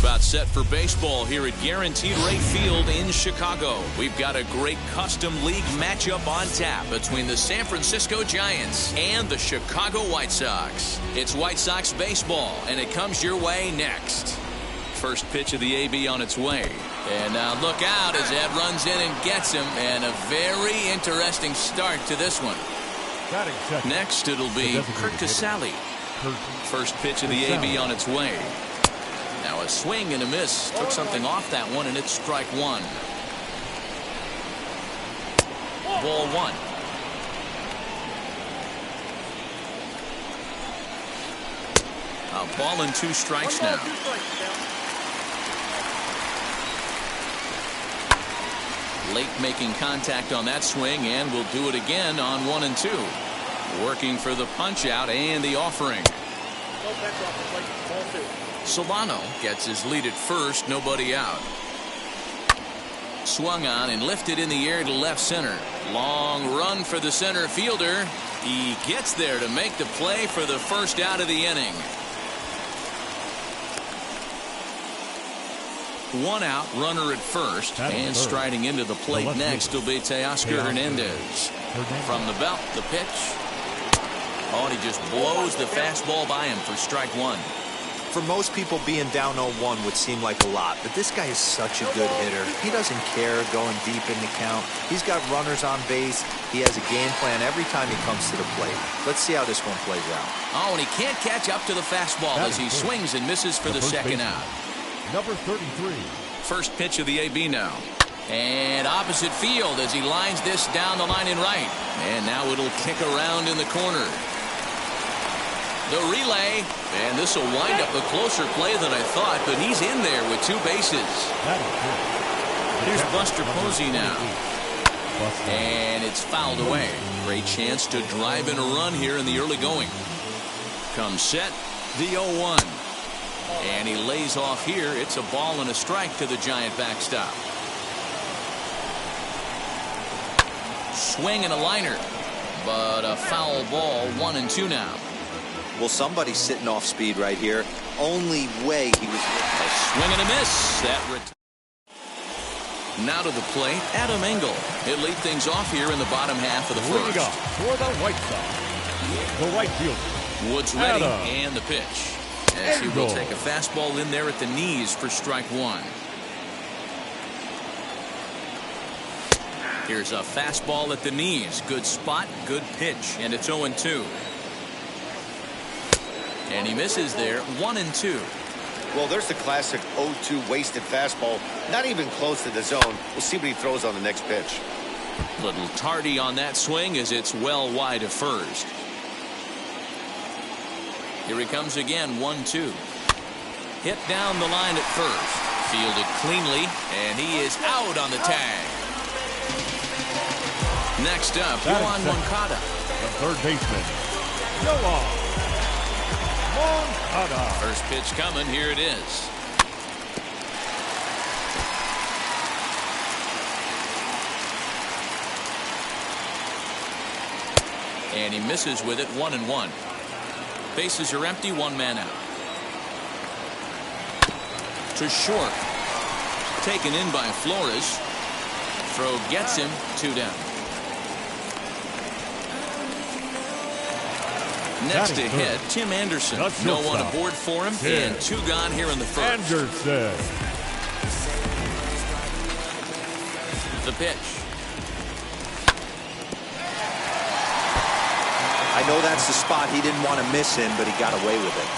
about set for baseball here at Guaranteed Rate Field in Chicago. We've got a great custom league matchup on tap between the San Francisco Giants and the Chicago White Sox. It's White Sox baseball, and it comes your way next. First pitch of the AB on its way. And now look out as Ed runs in and gets him, and a very interesting start to this one. Next, it'll be Kurt Casale. First pitch of the AB on its way. Now a swing and a miss. Took something off that one, and it's strike one. Ball one. A ball and 2 strikes now. Late making contact on that swing, and will do it again on 1 and 2. Working for the punch out and the offering. Solano gets his lead at first, nobody out. Swung on and lifted in the air to left center. Long run for the center fielder. He gets there to make the play for the first out of the inning. 1 out, runner at first, and striding into the plate next will be Teoscar Hernandez. From the belt, the pitch. Oh, and he just blows the fastball by him for strike one. For most people, being down 0-1 would seem like a lot, but this guy is such a good hitter. He doesn't care going deep in the count. He's got runners on base. He has a game plan every time he comes to the plate. Let's see how this one plays out. Oh, and he can't catch up to the fastball as he swings and misses for the second out. Number 33. First pitch of the AB now. And opposite field as he lines this down the line in right. And now it'll kick around in the corner. The relay. And this will wind up a closer play than I thought, but he's in there with 2 bases. Here's Buster Posey now. And it's fouled away. Great chance to drive in a run here in the early going. Comes set, the 0-1. And he lays off here. It's a ball and a strike to the Giant backstop. Swing and a liner, but a foul ball. 1 and 2 now. Well, somebody's sitting off speed right here. Only way he was. A swing and a miss. Now to the plate, Adam Engel. He'll lead things off here in the bottom half of the first. Leading off for the White Sox, the right fielder, Woods ready, and the pitch. As he will take a fastball in there at the knees for strike one. Here's a fastball at the knees. Good spot, good pitch, and it's 0-2. And he misses there. 1 and 2. Well, there's the classic 0-2 wasted fastball. Not even close to the zone. We'll see what he throws on the next pitch. Little tardy on that swing as it's well wide of first. Here he comes again. 1-2. Hit down the line at first. Fielded cleanly, and he is out on the tag. Next up, Yoan Moncada. The third baseman, Yoan Moncada. First pitch coming. Here it is. And he misses with it. 1-1. Bases are empty. 1 man out. To short. Taken in by Flores. Throw gets him. 2 down. Next to hit, Tim Anderson. No one aboard for him, and 2 gone here in the first. Anderson. The pitch. I know that's the spot he didn't want to miss in, but he got away with it.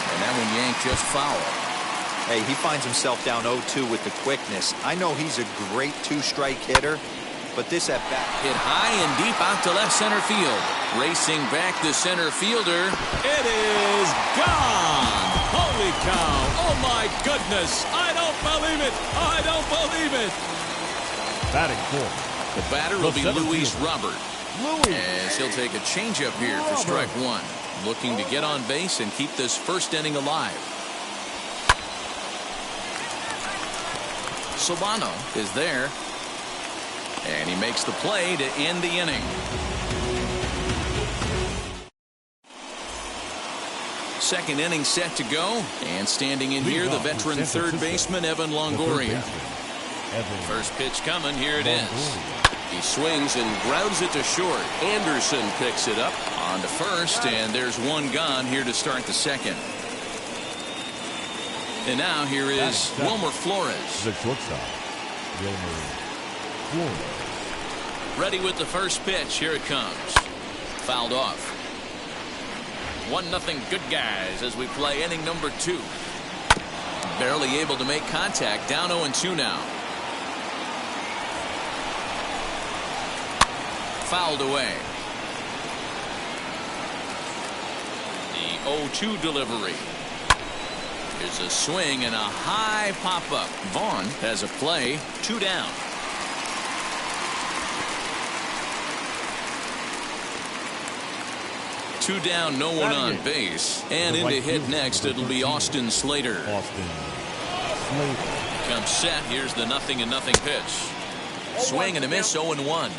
And that one yanked just foul. Hey, he finds himself down 0-2 with the quickness. I know he's a great 2-strike hitter, but this at bat. Hit high and deep out to left center field. Racing back the center fielder. It is gone. Holy cow. Oh my goodness. I don't believe it. I don't believe it. Batting fourth. The batter will be Luis Robert. As he'll take a changeup here for strike one. Looking to get on base and keep this first inning alive. Solano is there. And he makes the play to end the inning. Second inning set to go. And standing in here, the veteran third baseman, Evan Longoria. First pitch coming. Here it is. He swings and grounds it to short. Anderson picks it up on to first, and there's one gone here to start the second. And now here is Wilmer Flores. The shortstop, Wilmer Flores. Ready with the first pitch. Here it comes. Fouled off. 1-0 good guys as we play inning number 2. Barely able to make contact. Down 0-2 now. Fouled away. The 0-2 delivery. There's a swing and a high pop-up. Vaughn has a play. 2 down. Two down, no one on base. And in to hit next, it'll be Austin Slater. Comes set. Here's the 0-0 pitch. Swing and a miss, 0-1.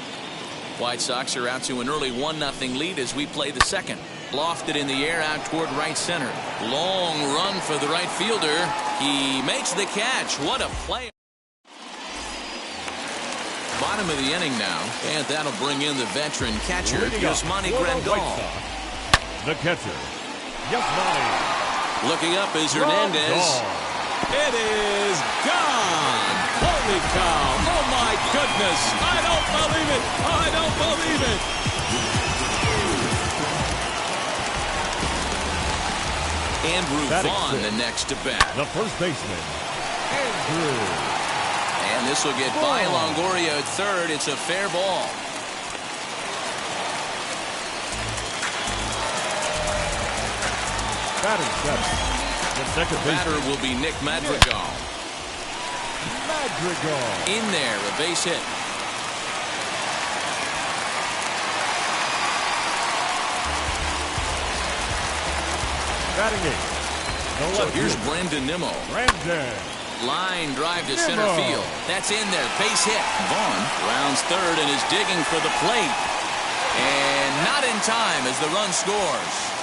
White Sox are out to an early 1-0 lead as we play the second. Lofted in the air out toward right center. Long run for the right fielder. He makes the catch. What a play. Bottom of the inning now, and that'll bring in the veteran catcher, Yasmani Grandal. The catcher, Yasmani. Looking up is Hernandez. It is gone. Holy cow. Oh, my goodness. I don't believe it. I don't believe it. Andrew Vaughn, the next to bat. The first baseman, Andrew. And this will get by Longoria at third. It's a fair ball. Batting seven. The second batter will be Nick Madrigal. In there, a base hit. Batting eight. So here's Brandon Nimmo. Line drive to center field. That's in there. Base hit. Vaughn rounds third and is digging for the plate. And not in time as the run scores.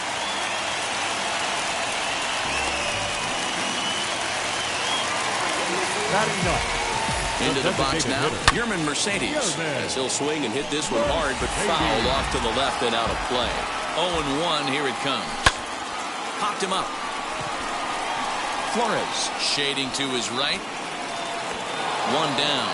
Into the box now, Yerman Mercedes. As he'll swing and hit this one hard, but fouled off to the left and out of play. 0-1, here it comes. Popped him up. Flores shading to his right. One down.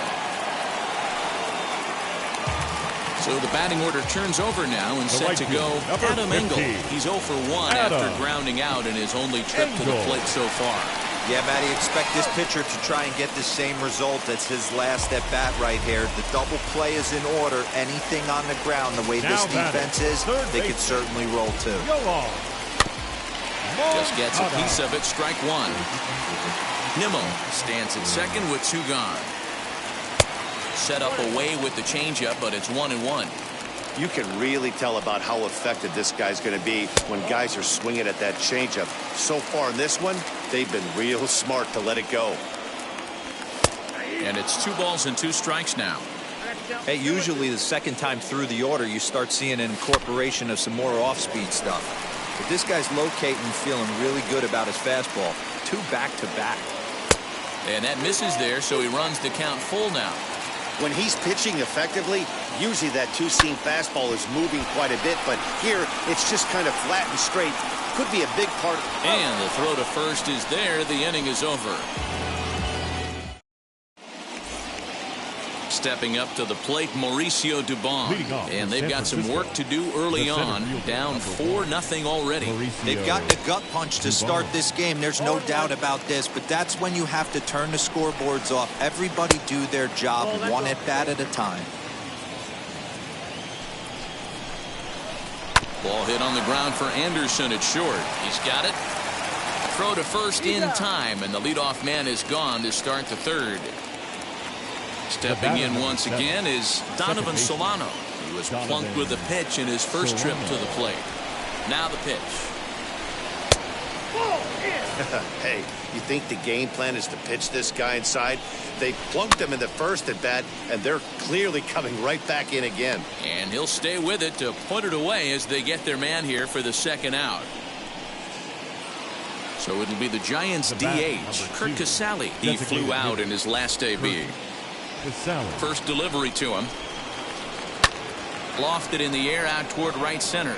So the batting order turns over now and set to go. Adam Engel. He's 0 for 1 after grounding out in his only trip to the plate so far. Yeah, Matty, expect this pitcher to try and get the same result as his last at bat right here. The double play is in order. Anything on the ground, the way this defense is, they could certainly roll too. Just gets a piece of it. Strike one. Nimmo stands at second with 2 gone. Set up away with the changeup, but it's 1-1. You can really tell about how effective this guy's going to be when guys are swinging at that changeup. So far in this one, they've been real smart to let it go. And it's 2 balls and 2 strikes now. Hey, usually the second time through the order, you start seeing an incorporation of some more off-speed stuff. But this guy's locating, feeling really good about his fastball. 2 back-to-back. And that misses there, so he runs the count full now. When he's pitching effectively, usually that 2-seam fastball is moving quite a bit, but here it's just kind of flat and straight. Could be a big part. And the throw to first is there. The inning is over. Stepping up to the plate, Mauricio Dubon. And they've got some work to do early on. Down 4-0 already. They've gotten a gut punch to start this game. There's no doubt about this, but that's when you have to turn the scoreboards off. Everybody do their job one at bat at a time. Ball hit on the ground for Anderson at short. He's got it. Throw to first in time, and the leadoff man is gone to start the third. Stepping in once again is Donovan Solano. He was plunked with a pitch in his first trip to the plate. Now the pitch. Hey, you think the game plan is to pitch this guy inside? They plunked him in the first at bat, and they're clearly coming right back in again. And he'll stay with it to put it away as they get their man here for the second out. So it'll be the Giants DH, Kurt Casale. He flew out in his last AB. First delivery to him. Lofted in the air out toward right center.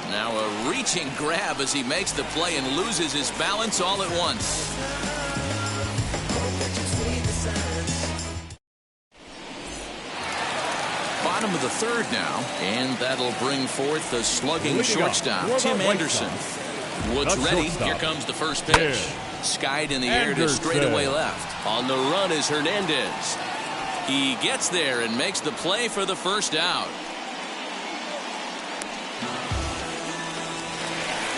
Now a reaching grab as he makes the play and loses his balance all at once. Bottom of the third now, and that'll bring forth the slugging shortstop, Tim Anderson. Woods ready. Here comes the first pitch. Skied in the air to straightaway left. On the run is Hernandez. He gets there and makes the play for the first out.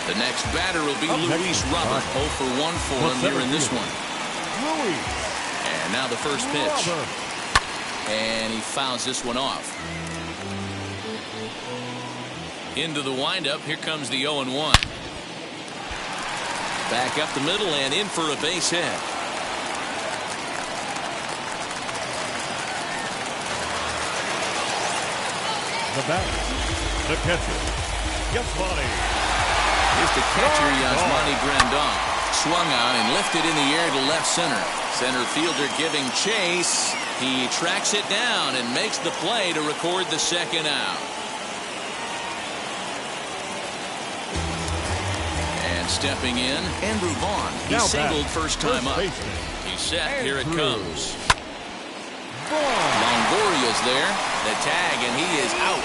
The next batter will be Luis Robert. 0 for 1 for him here in this one. And now the first pitch. And he fouls this one off. Into the windup. Here comes the 0-1. Back up the middle and in for a base hit. The batter, the catcher, Yasmani. Here's the catcher, Yasmani Grandal. Swung on and lifted in the air to left center. Center fielder giving chase. He tracks it down and makes the play to record the second out. And stepping in, Andrew Vaughn. He singled first time up. He's set. Here it comes. Longoria's there. The tag, and he is out.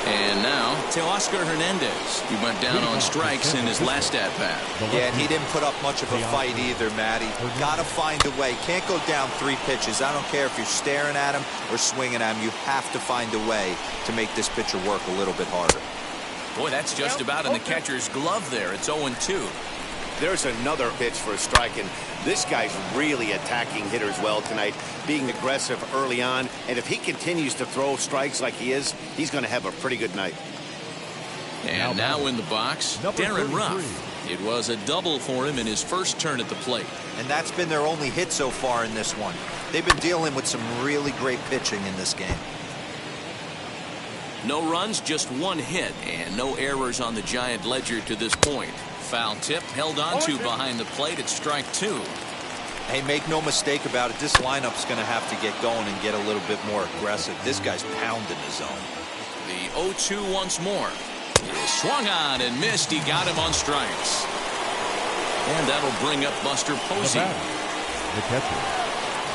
And now to Oscar Hernandez. He went down on strikes in his last at-bat. Yeah, and he didn't put up much of a fight either, Matty. Got to find a way. Can't go down 3 pitches. I don't care if you're staring at him or swinging at him. You have to find a way to make this pitcher work a little bit harder. Boy, that's just about in the catcher's glove there. It's 0-2. There's another pitch for a strike, and this guy's really attacking hitters well tonight, being aggressive early on, and if he continues to throw strikes like he is, he's going to have a pretty good night. And now in the box, Darren Ruff. It was a double for him in his first turn at the plate. And that's been their only hit so far in this one. They've been dealing with some really great pitching in this game. No runs, just 1 hit, and no errors on the Giant ledger to this point. Foul tip held on to behind the plate at strike 2. Hey, make no mistake about it. This lineup's going to have to get going and get a little bit more aggressive. This guy's pounding the zone. The 0-2 once more. He swung on and missed. He got him on strikes. And that'll bring up Buster Posey. The catcher,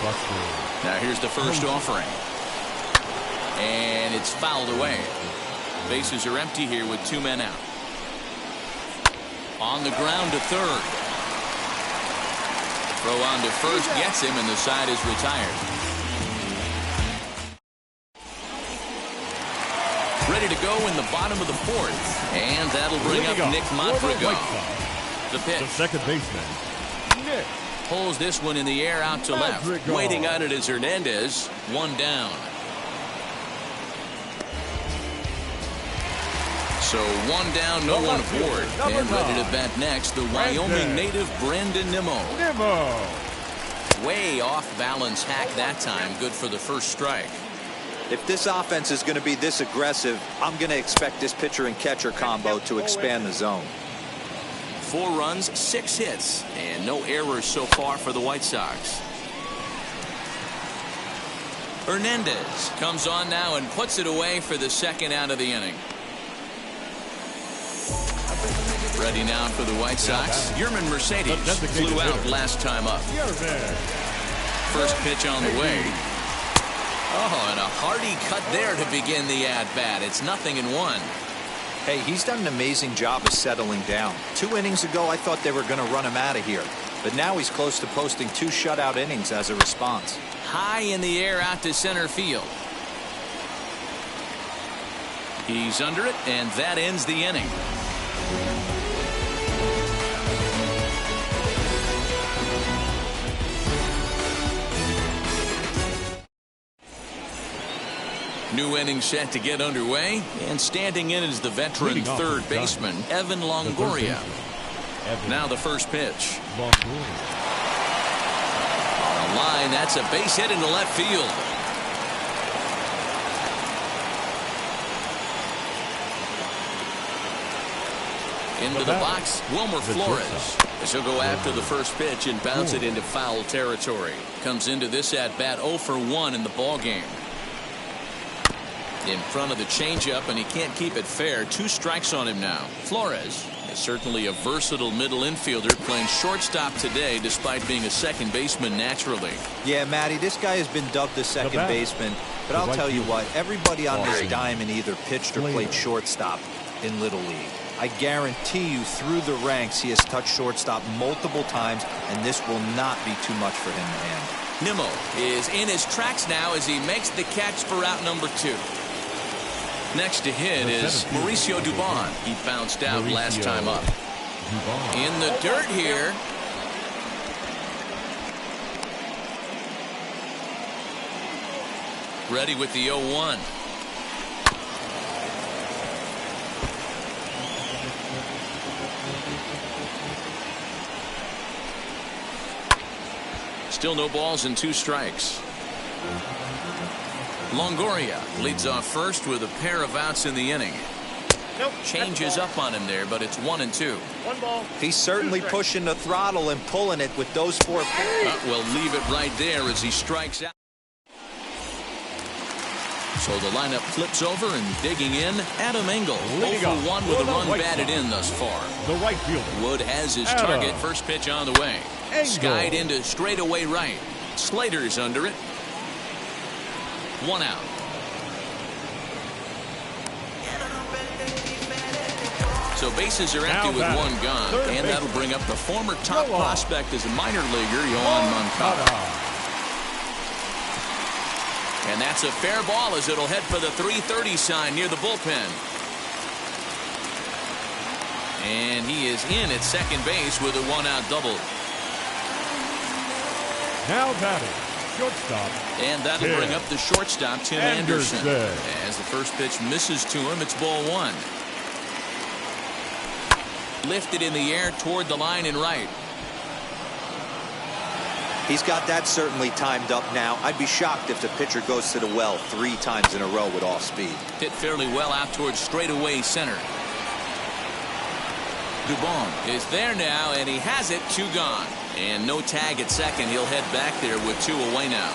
Buster. Now here's the first offering. And it's fouled away. Bases are empty here with 2 men out. On the ground to third. Throw on to first gets him, and the side is retired. Ready to go in the bottom of the 4th. And that'll bring up Nick Madrigal. The pitch. The second baseman, Nick. Pulls this one in the air out to left. Waiting on it is Hernandez. 1 down. So 1 down, no one aboard. And ready to bat next, the Wyoming native Brandon Nimmo. Way off balance hack that time. Good for the first strike. If this offense is going to be this aggressive, I'm going to expect this pitcher and catcher combo to expand the zone. 4 runs, 6 hits, and no errors so far for the White Sox. Hernandez comes on now and puts it away for the second out of the inning. Ready now for the White Sox. Yerman Mercedes flew out last time up. First pitch on the way. Oh, and a hearty cut there to begin the at-bat. It's 0-1. Hey, he's done an amazing job of settling down. 2 innings ago, I thought they were going to run him out of here. But now he's close to posting 2 shutout innings as a response. High in the air out to center field. He's under it, and that ends the inning. New inning set to get underway, and standing in is the veteran third baseman, Evan Longoria. Now the first pitch. On a line, that's a base hit into left field. Into the box, Wilmer Flores. As he'll go after the first pitch and bounce it into foul territory. Comes into this at-bat 0 for 1 in the ball game. In front of the changeup, and he can't keep it fair. 2 strikes on him now. Flores is certainly a versatile middle infielder, playing shortstop today despite being a second baseman naturally. Yeah, Matty, this guy has been dubbed the second baseman, but I'll tell you what, everybody on this diamond either pitched or played shortstop in Little League. I guarantee you through the ranks he has touched shortstop multiple times, and this will not be too much for him to handle. Nimmo is in his tracks now as he makes the catch for out number 2. Next to hit is Mauricio Dubon. He bounced out last time up. In the dirt here. Ready with the 0-1. Still no balls and 2 strikes. Longoria leads off first with a pair of outs in the inning. Changes up on him there, but it's 1-2. 1 ball. He's certainly pushing the throttle and pulling it with those 4 pitches. We'll leave it right there as he strikes out. So the lineup flips over and digging in, Adam Engel. 0 for 1 with a run batted in thus far. The right fielder. Wood has his target. First pitch on the way. Skied into straightaway right. Slater's under it. 1 out. So bases are empty with 1 gone, and that'll bring up the former top prospect as a minor leaguer, Yohan Moncada. And that's a fair ball as it'll head for the 330 sign near the bullpen. And he is in at second base with a 1-out double. Now batting, shortstop. And that'll bring up the shortstop, Tim Anderson. As the first pitch misses to him, it's ball 1. Lifted in the air toward the line and right. He's got that certainly timed up now. I'd be shocked if the pitcher goes to the well 3 times in a row with off speed. Hit fairly well out towards straightaway center. Dubon is there now, and he has it. 2 gone. And no tag at second. He'll head back there with 2 away now.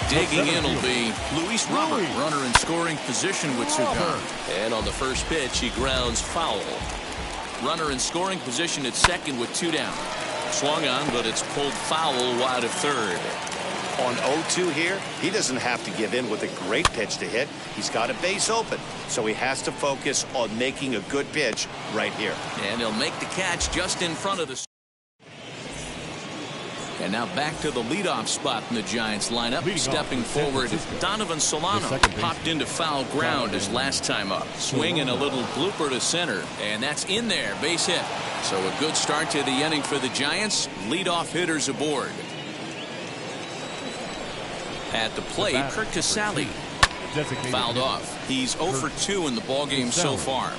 Digging in will be Luis Robert, runner in scoring position with 2 gone. And on the first pitch, he grounds foul. Runner in scoring position at second with 2 down. Swung on, but it's pulled foul wide of third. On 0-2 here, he doesn't have to give in with a great pitch to hit. He's got a base open, so he has to focus on making a good pitch right here. And he'll make the catch just in front of the... And now back to the leadoff spot in the Giants lineup. Stepping forward, Donovan Solano popped into foul ground his last time up. Swinging a little blooper to center, and that's in there, base hit. So a good start to the inning for the Giants. Leadoff hitters aboard. At the plate, Kurt Casale fouled off. He's 0 for 2 in the ballgame so far.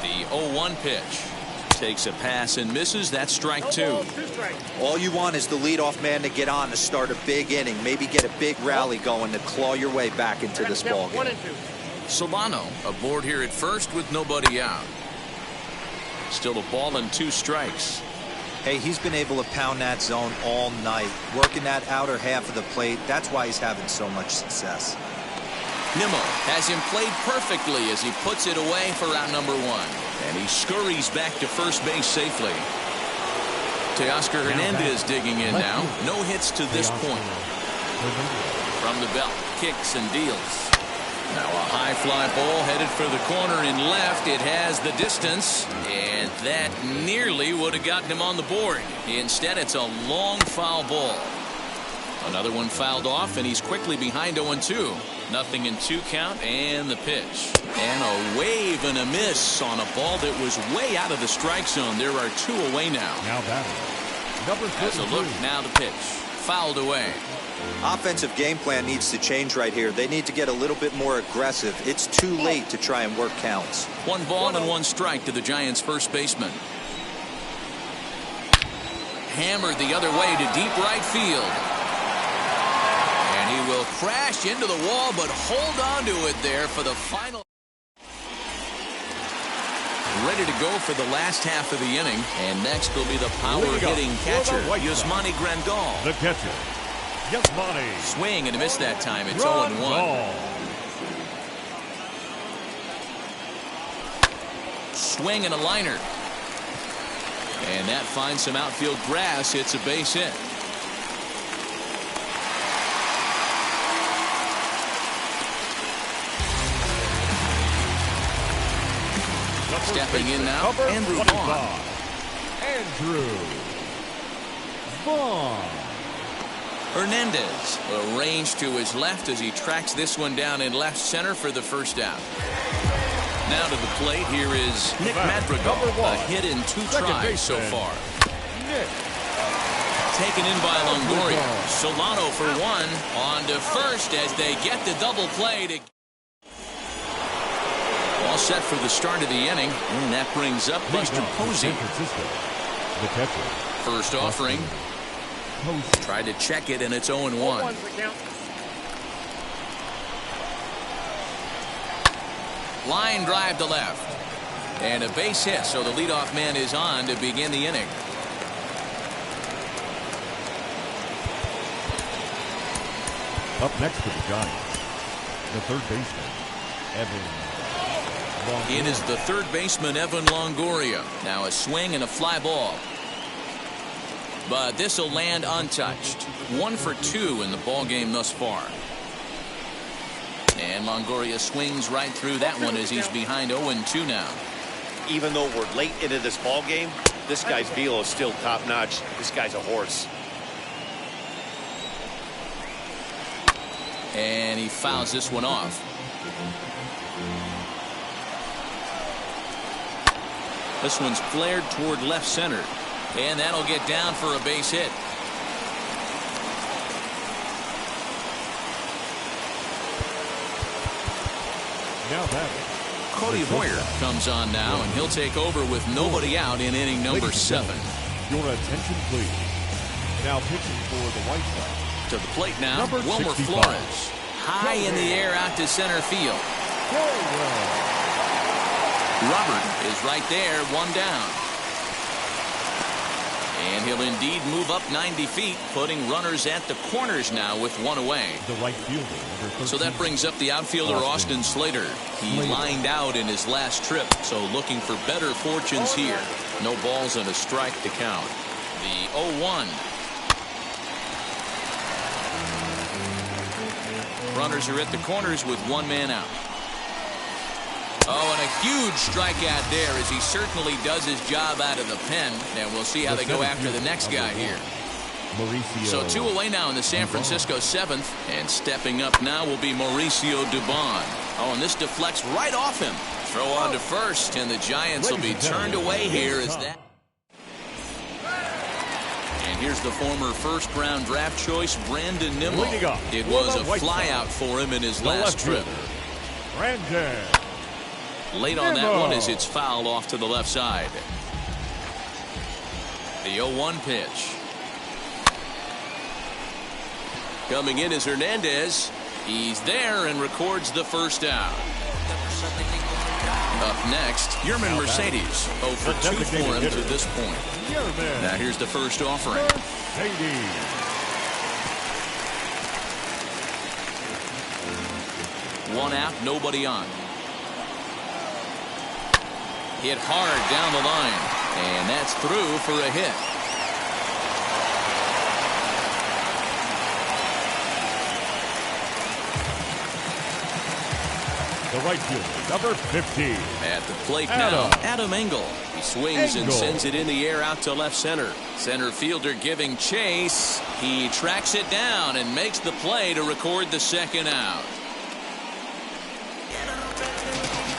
The 0-1 pitch. Takes a pass and misses. That's strike 2. All you want is the leadoff man to get on to start a big inning. Maybe get a big rally going to claw your way back into this ballgame. Solano aboard here at first with nobody out. Still a ball and 2 strikes. Hey, he's been able to pound that zone all night, working that outer half of the plate. That's why he's having so much success. Nimmo has him played perfectly as he puts it away for out number 1. And he scurries back to first base safely. Teoscar Hernandez digging in now. No hits to this point. From the belt, kicks and deals. Now a high fly ball headed for the corner in left. It has the distance, and that nearly would have gotten him on the board. Instead, it's a long foul ball. Another one fouled off, and he's quickly behind 0-2. Nothing in 2 count, and the pitch. And a wave and a miss on a ball that was way out of the strike zone. There are 2 away now. Now batting, number 52. As a look, now the pitch. Fouled away. Offensive game plan needs to change right here. They need to get a little bit more aggressive. It's too late to try and work counts. 1 ball and 1 strike to the Giants' first baseman. Hammered the other way to deep right field. And he will crash into the wall, but hold on to it there for the final. Ready to go for the last half of the inning. And next will be the power-hitting catcher, Yasmani Grandal. The catcher, Yasmani. Swing and a miss that time. It's 0-1. Swing and a liner. And that finds some outfield grass. It's a base hit. Stepping in now, Andrew Vaughn. Andrew Vaughn. Hernandez arranged to his left as he tracks this one down in left center for the first out. Now to the plate, here is Nick Madrigal. A hit in 2 tries so far. Nick. Taken in by Longoria. Solano for 1. On to first as they get the double play. All set for the start of the inning. And that brings up Buster Posey. The catcher. First offering. Tried to check it, and it's 0-1. Line drive to left. And a base hit, so the leadoff man is on to begin the inning. Up next for the Giants, the third baseman, Evan Longoria. It is the third baseman, Evan Longoria. Now a swing and a fly ball. But this will land untouched. 1 for 2 in the ball game thus far. And Longoria swings right through that one as he's behind 0-2 now. Even though we're late into this ball game, this guy's velo is still top notch. This guy's a horse. And he fouls this one off. This one's flared toward left center. And that'll get down for a base hit. Now that Cody Hoyer comes on now, and he'll take over with nobody out in inning number 7. Your attention, please. Now pitching for the White Sox. To the plate now, Number Wilmer 65. Flores. High in the air out to center field. Robert is right there, 1 down. And he'll indeed move up 90 feet, putting runners at the corners now with 1 away. The right fielder, number 13. So that brings up the outfielder, Austin Slater. He lined out in his last trip, so looking for better fortunes here. No balls and a strike to count. The 0-1. Runners are at the corners with 1 man out. Oh, and a huge strikeout there as he certainly does his job out of the pen. And we'll see how they go after the next guy here. So 2 away now in the San Francisco 7th. And stepping up now will be Mauricio Dubon. Oh, and this deflects right off him. Throw on to first, and the Giants will be turned away here as that. And here's the former first-round draft choice, Brandon Nimmo. It was a flyout for him in his last trip. Brandon. Late on that one as it's fouled off to the left side. The 0-1 pitch. Coming in is Hernandez. He's there and records the first out. Up next, Yerman Mercedes. 0 for 2 for him to this point. Now here's the first offering. One out, nobody on. Hit hard down the line, and that's through for a hit. The right fielder, number 15. At the plate now, Adam Engel. He swings and sends it in the air out to left center. Center fielder giving chase. He tracks it down and makes the play to record the second out.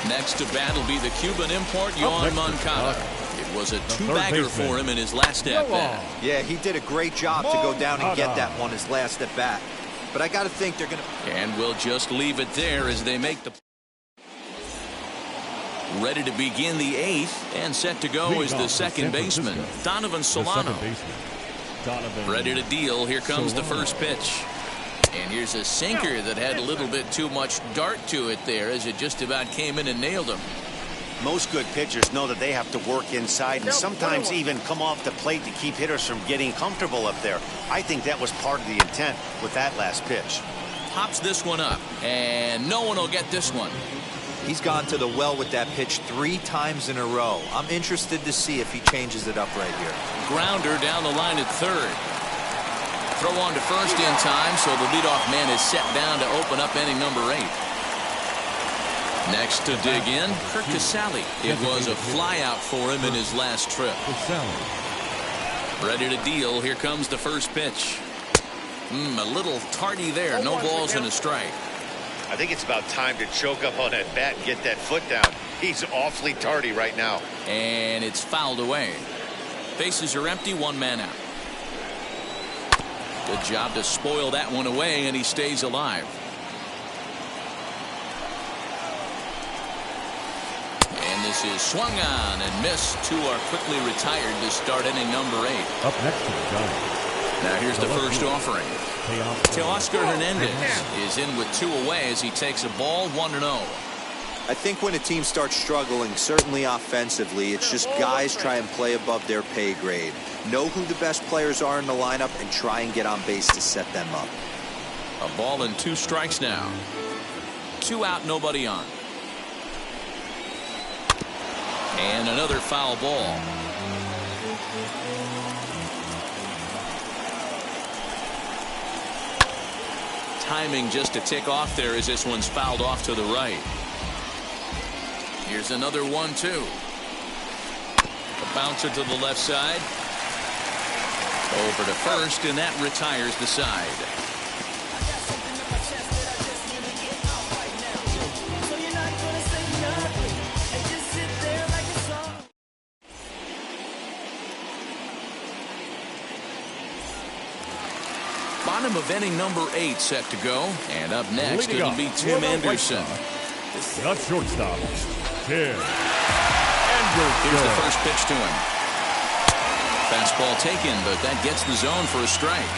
Next to bat will be the Cuban import, Yohan Moncada. It was a 2-bagger for him in his last at-bat. Yeah, he did a great job to go down and get that one his last at-bat. But I got to think they're going to... And we'll just leave it there as they make the... Ready to begin the 8th, and set to go is the second baseman, Donovan Solano. Ready to deal. Here comes the first pitch. And here's a sinker that had a little bit too much dart to it there as it just about came in and nailed him. Most good pitchers know that they have to work inside and sometimes even come off the plate to keep hitters from getting comfortable up there. I think that was part of the intent with that last pitch. Pops this one up, and no one will get this one. He's gone to the well with that pitch 3 times in a row. I'm interested to see if he changes it up right here. Grounder down the line at third. Throw on to first in time, so the leadoff man is set down to open up inning number 8. Next to dig in, Kirk Casale. It was a flyout for him in his last trip. Ready to deal. Here comes the first pitch. A little tardy there. No balls and a strike. I think it's about time to choke up on that bat and get that foot down. He's awfully tardy right now. And it's fouled away. Bases are empty, 1 man out. Good job to spoil that one away, and he stays alive. And this is swung on and missed. 2 are quickly retired to start inning number 8. Up next to the Giants. Now here's the first offering. Teoscar Hernandez is in with 2 away as he takes a ball 1-0. I think when a team starts struggling, certainly offensively, it's just guys try and play above their pay grade. Know who the best players are in the lineup and try and get on base to set them up. A ball and 2 strikes now. 2 out, nobody on. And another foul ball. Timing just to tick off there as this one's fouled off to the right. Here's another 1-2. A bouncer to the left side. Over to first, and that retires the side. Bottom of inning number 8 set to go. And up next, it'll be Tim Anderson. Not shortstop. Tim Anderson. Here's the first pitch to him. Fastball taken, but that gets the zone for a strike.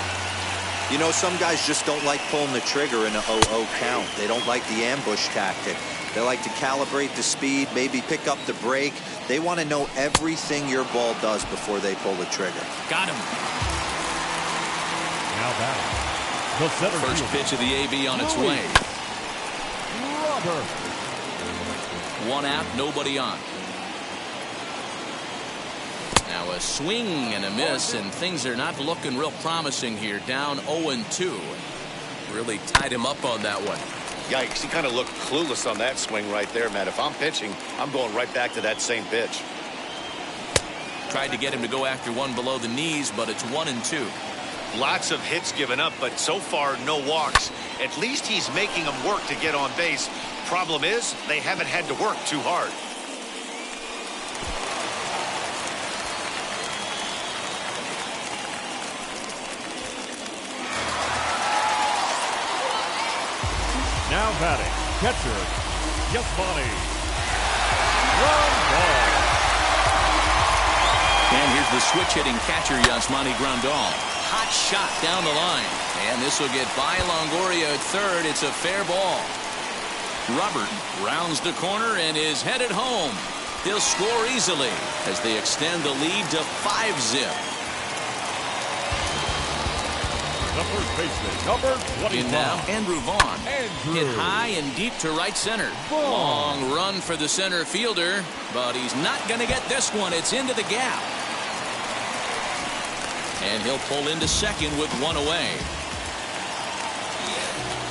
You know, some guys just don't like pulling the trigger in a 0-0 count. They don't like the ambush tactic. They like to calibrate the speed, maybe pick up the break. They want to know everything your ball does before they pull the trigger. Got him. Now batting. The center First fielder. pitch of the AB on its way. Robert. 1 out, nobody on. Now a swing and a miss, and things are not looking real promising here. Down 0-2. Really tied him up on that one. Yikes, he kind of looked clueless on that swing right there, man. If I'm pitching, I'm going right back to that same pitch. Tried to get him to go after one below the knees, but it's 1-2. Lots of hits given up, but so far no walks. At least he's making them work to get on base. Problem is, they haven't had to work too hard. Now batting. Catcher. Yasmani. Grandal. And here's the switch hitting catcher, Yasmani Grandal. Hot shot down the line. And this will get by Longoria at third. It's a fair ball. Robert rounds the corner and is headed home. He'll score easily as they extend the lead to 5-zip. The first baseman, number 25. In now, Andrew Vaughn. Andrew. Hit high and deep to right center. Vaughn. Long run for the center fielder, but he's not going to get this one. It's into the gap. And he'll pull into second with 1 away.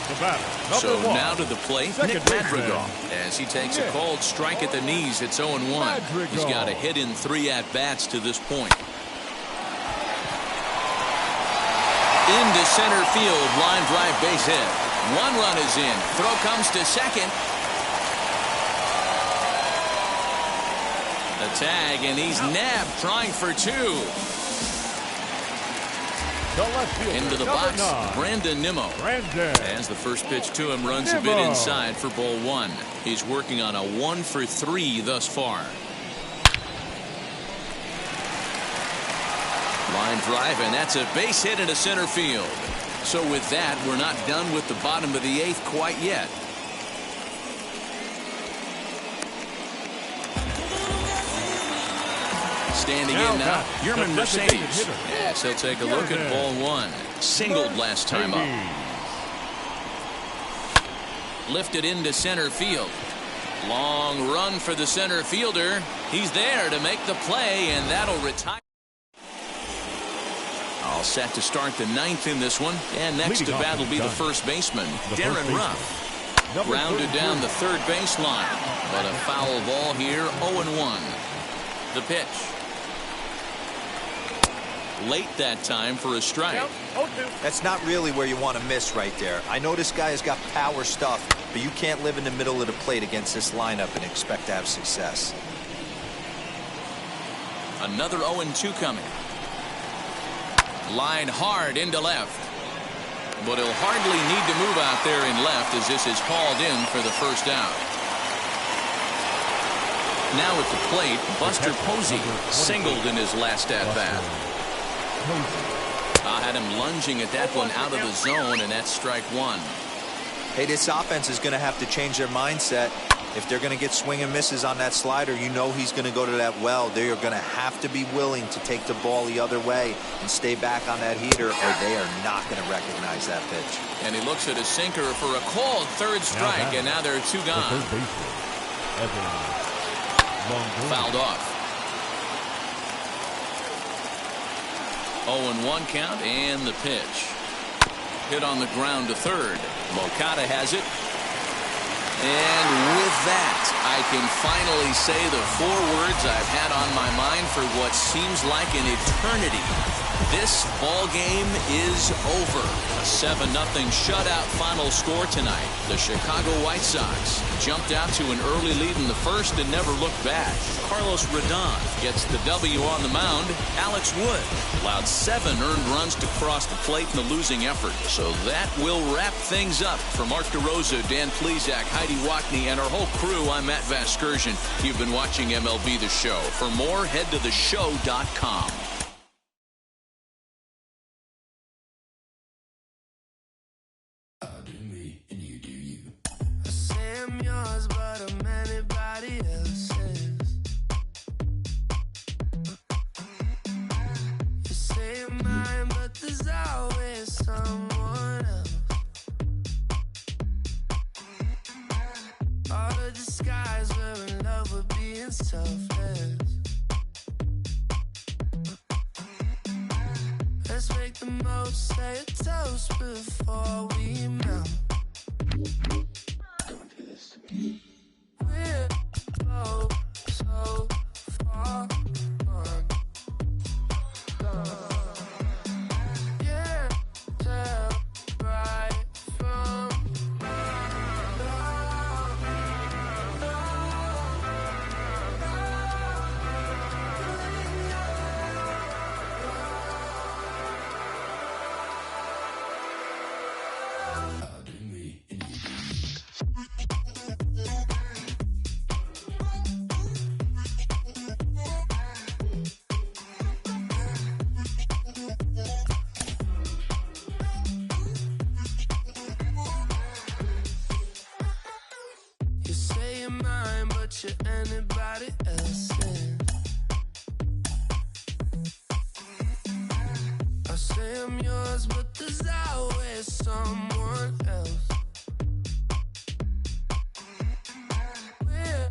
The batter, So number 1. now to the plate, Second Nick baseman. Madrigal. As he takes a cold strike at the knees, it's 0-1. Madrigal. He's got a hit in 3 at-bats to this point. Into center field, line drive base hit. 1 run is in. Throw comes to second. The tag, and he's nabbed, trying for 2. The left fielder, Into the number box, 9. Brandon Nimmo. Brandon. As the first pitch to him runs a bit Nimmo. inside for ball 1. He's working on a 1 for 3 thus far. Line drive, and that's a base hit into center field. So with that, we're not done with the bottom of the 8th quite yet. Standing in now, Yerman Mercedes. Yes, he'll take a look at ball one. Singled last time up. Lifted into center field. Long run for the center fielder. He's there to make the play, and that'll retire. All set to start the ninth in this one. And next to bat will be the first baseman, Darren Ruff. Rounded down the third baseline. But a foul ball here, 0-1. The pitch. Late that time for a strike. That's not really where you want to miss right there. I know this guy has got power stuff, but you can't live in the middle of the plate against this lineup and expect to have success. Another 0-2 coming. Line hard into left. But he'll hardly need to move out there in left as this is hauled in for the first out. Now at the plate, Buster Posey singled in his last at-bat. I had him lunging at that one out of the zone, and that's strike one. Hey, this offense is going to have to change their mindset. If they're going to get swing and misses on that slider, you know he's going to go to that well. They are going to have to be willing to take the ball the other way and stay back on that heater, or they are not going to recognize that pitch. And he looks at a sinker for a called third strike, and now there are two gone. Fouled off. 0-1 count, and the pitch. Hit on the ground to third. Moncada has it. And with that, I can finally say the four words I've had on my mind for what seems like an eternity. This ball game is over. A 7-0 shutout final score tonight. The Chicago White Sox jumped out to an early lead in the first and never looked back. Carlos Rodon gets the W on the mound. Alex Wood allowed 7 earned runs to cross the plate in the losing effort. So that will wrap things up. For Mark DeRosa, Dan Plesac, Heidi Watney, and our whole crew, I'm Matt Vasgersian. You've been watching MLB The Show. For more, head to theshow.com. Let's make the most, say a toast before we melt. We're so far gone. Yeah, tell right from you say you're mine, but you're anybody else's. I say I'm yours, but there's always someone else. We're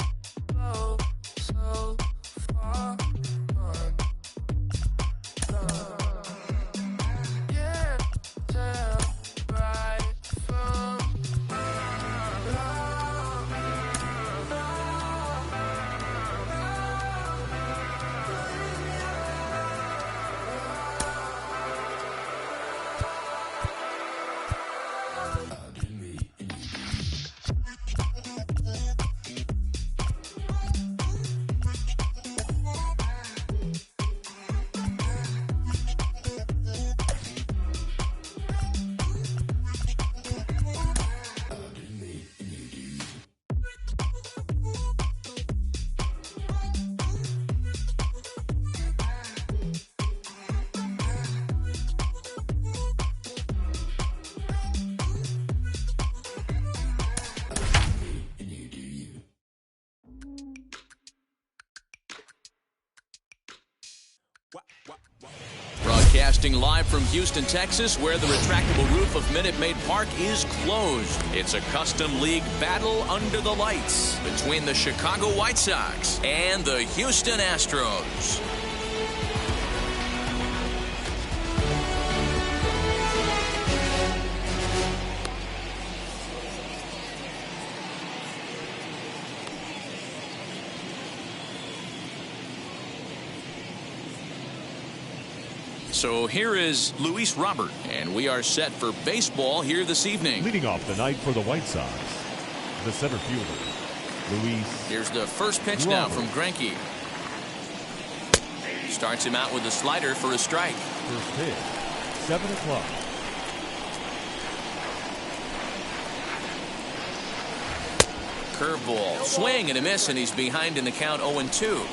both so far gone. Yeah, tell right from Broadcasting live from Houston, Texas, where the retractable roof of Minute Maid Park is closed. It's a custom league battle under the lights between the Chicago White Sox and the Houston Astros. So here is Luis Robert, and we are set for baseball here this evening. Leading off the night for the White Sox, the center fielder, Luis. Here's the first pitch Robert. now from Greinke. Starts him out with a slider for a strike. First pitch, 7 o'clock. Curveball, swing and a miss, and he's behind in the count 0-2.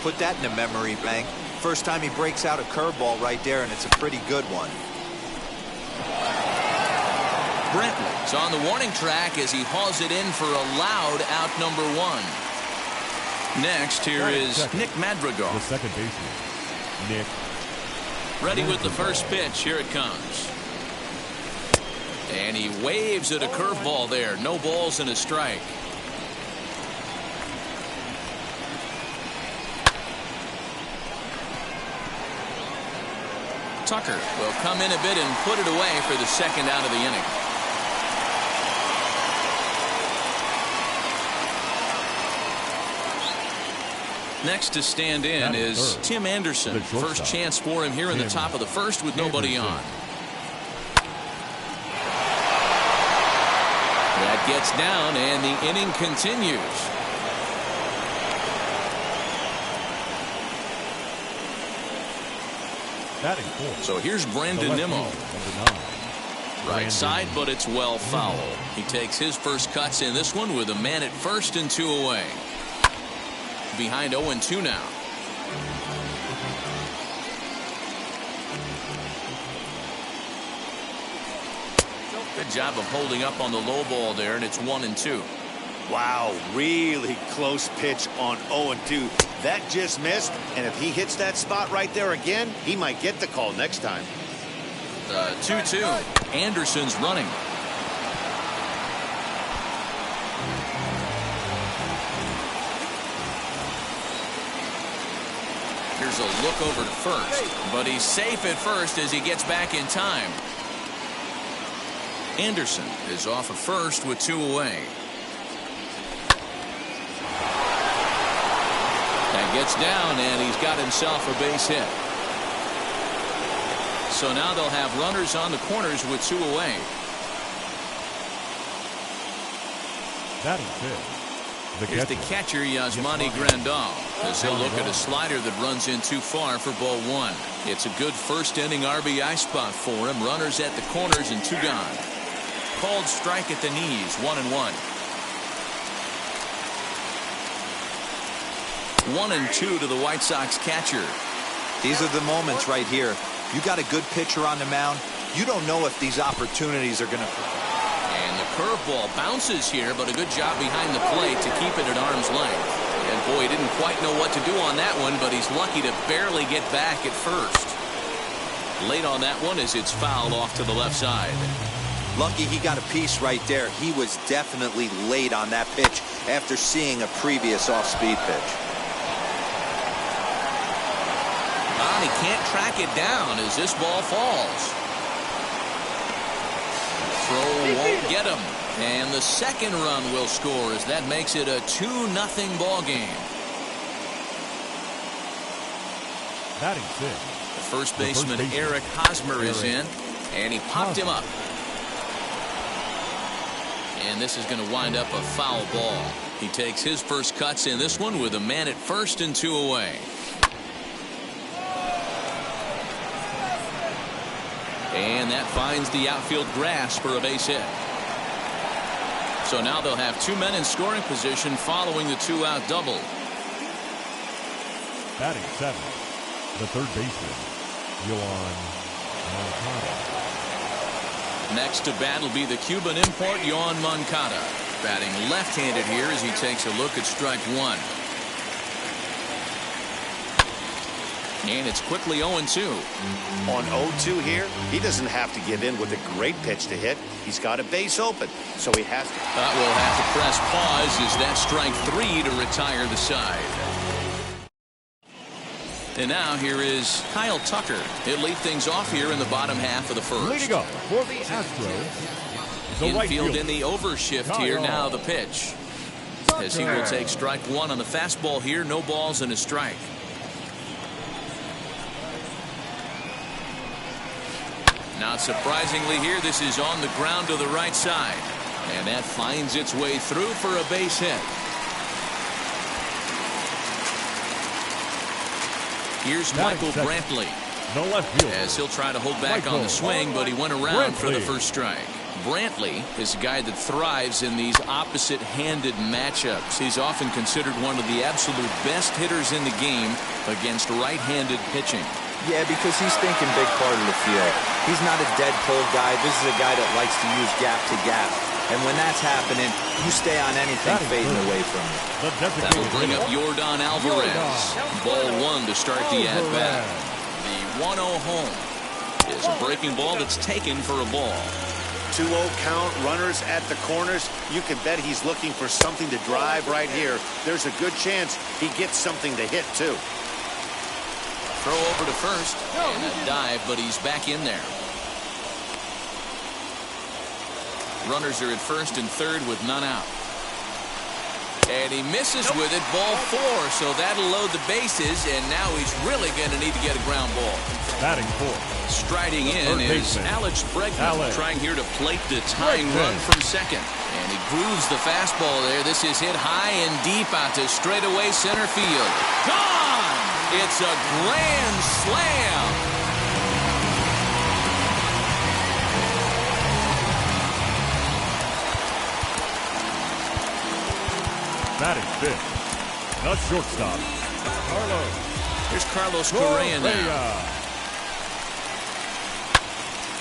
Put that in a memory bank. First time he breaks out a curveball right there, and it's a pretty good one. Brantley's on the warning track as he hauls it in for a loud out number 1. Next, here is Nick Madrigal. The second baseman, Nick. Ready with the first pitch. Here it comes. And he waves at a curveball there. No balls and a strike. Tucker will come in a bit and put it away for the second out of the inning. Next to stand in is Tim Anderson. First chance for him here in the top of the first with nobody on. That gets down and the inning continues. So here's Brandon Nimmo. Right side, but it's well foul. He takes his first cuts in this one with a man at first and 2 away. Behind 0-2 now. Good job of holding up on the low ball there, and it's 1-2. Wow, really close pitch on 0-2. That just missed, and if he hits that spot right there again, he might get the call next time. 2-2. Anderson's running. Here's a look over to first, but he's safe at first as he gets back in time. Anderson is off of first with 2 away. That gets down, and he's got himself a base hit. So now they'll have runners on the corners with 2 away. Batting fifth, Here's the catcher, Yasmani Grandal, as he'll look at a slider that runs in too far for ball 1. It's a good first inning RBI spot for him. Runners at the corners and 2 gone. Called strike at the knees, 1-1. 1-2 to the White Sox catcher. These are the moments right here. You got a good pitcher on the mound. You don't know if these opportunities are going to... And the curveball bounces here, but a good job behind the plate to keep it at arm's length. And boy, he didn't quite know what to do on that one, but he's lucky to barely get back at first. Late on that one as it's fouled off to the left side. Lucky he got a piece right there. He was definitely late on that pitch after seeing a previous off-speed pitch. He can't track it down as this ball falls. Throw won't get him. And the second run will score as that makes it a 2-0 ball game. batting six. The first baseman Eric Hosmer is in, and he popped him up. And this is going to wind up a foul ball. He takes his first cuts in this one with a man at first and 2 away. And that finds the outfield grass for a base hit. So now they'll have 2 men in scoring position following the 2-out double. Batting seventh, the third baseman, Yoan Moncada. Next to bat will be the Cuban import, Yoan Moncada. Batting left-handed here as he takes a look at strike one. And it's quickly 0-2. On 0-2 here, he doesn't have to give in with a great pitch to hit. He's got a base open, so he has to. We'll have to press pause as that strike 3 to retire the side. And now here is Kyle Tucker. He'll lead things off here in the bottom half of the first. Leading up for the Astros, the right Infield fielder, in the overshift here. Now the pitch. As he will take strike 1 on the fastball here. No balls and a strike. Not surprisingly here, this is on the ground to the right side. And that finds its way through for a base hit. Here's Michael Brantley. the left fielder, as he'll try to hold back on the swing, but he went around for the first strike. Brantley is a guy that thrives in these opposite-handed matchups. He's often considered one of the absolute best hitters in the game against right-handed pitching. Yeah, because he's thinking big part of the field. He's not a dead pull guy. This is a guy that likes to use gap to gap. And when that's happening, you stay on anything fading away from you. That'll bring up Yordan Alvarez. Ball one to start the at-bat. The 1-0 home is a breaking ball that's taken for a ball. 2-0 count, runners at the corners. You can bet he's looking for something to drive right here. There's a good chance he gets something to hit, too. Throw over to first, and a dive, but he's back in there. Runners are at first and third with none out. And he misses with it, ball four, so that'll load the bases, and now he's really going to need to get a ground ball. Batting fourth. Striding in is Alex Bregman, trying here to plate the tying run from second. And he grooves the fastball there. This is hit high and deep out to straightaway center field. Gone! It's a grand slam! Batting fifth, the shortstop, Carlos. Here's Carlos Correa now.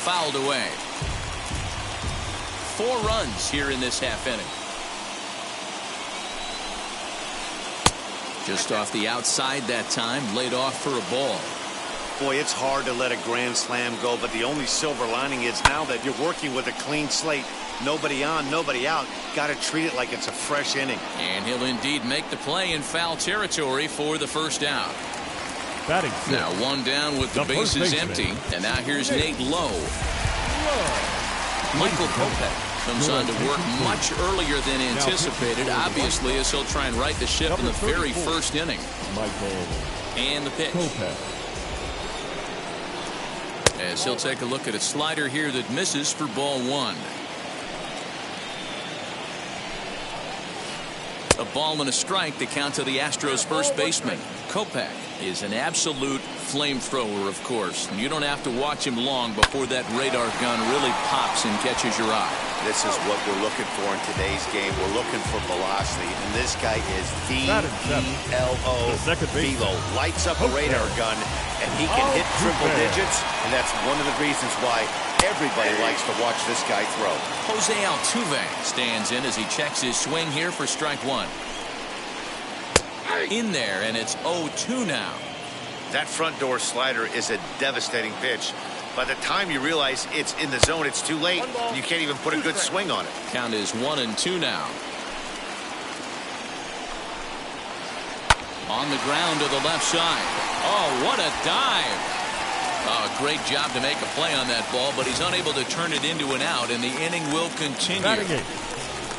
Fouled away. 4 runs here in this half inning. Just off the outside that time, laid off for a ball. Boy, it's hard to let a grand slam go, but the only silver lining is now that you're working with a clean slate. Nobody on, nobody out. Got to treat it like it's a fresh inning. And he'll indeed make the play in foul territory for the first out. Batting now one down with the bases empty. And now here's Nate Lowe. Michael Kopech comes on to work much earlier than anticipated, obviously, as he'll try and right the ship in the very first inning. And the pitch. As he'll take a look at a slider here that misses for ball one. A ball and a strike to count to the Astros first baseman. Kopech is an absolute flamethrower, of course. And you don't have to watch him long before that radar gun really pops and catches your eye. This is what we're looking for in today's game. We're looking for velocity, and this guy is V-E-L-O. Velo lights up a radar gun, and he can hit triple digits, and that's one of the reasons why everybody likes to watch this guy throw. Jose Altuve stands in as he checks his swing here for strike one. In there, and it's 0-2 now. That front door slider is a devastating pitch. By the time you realize it's in the zone, it's too late. You can't even put a good swing on it. Count is 1-2 now. On the ground to the left side. Oh, what a dive. Oh, great job to make a play on that ball, but he's unable to turn it into an out, and the inning will continue.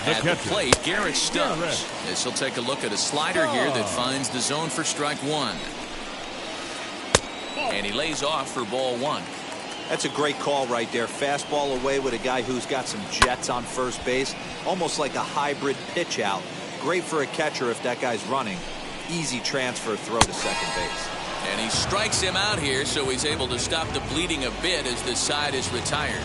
At the plate, Garrett Stubbs. As he'll take a look at a slider here that finds the zone for strike one. And he lays off for ball one. That's a great call right there. Fastball away with a guy who's got some jets on first base. Almost like a hybrid pitch out. Great for a catcher if that guy's running. Easy transfer throw to second base. And he strikes him out here, so he's able to stop the bleeding a bit as the side is retired.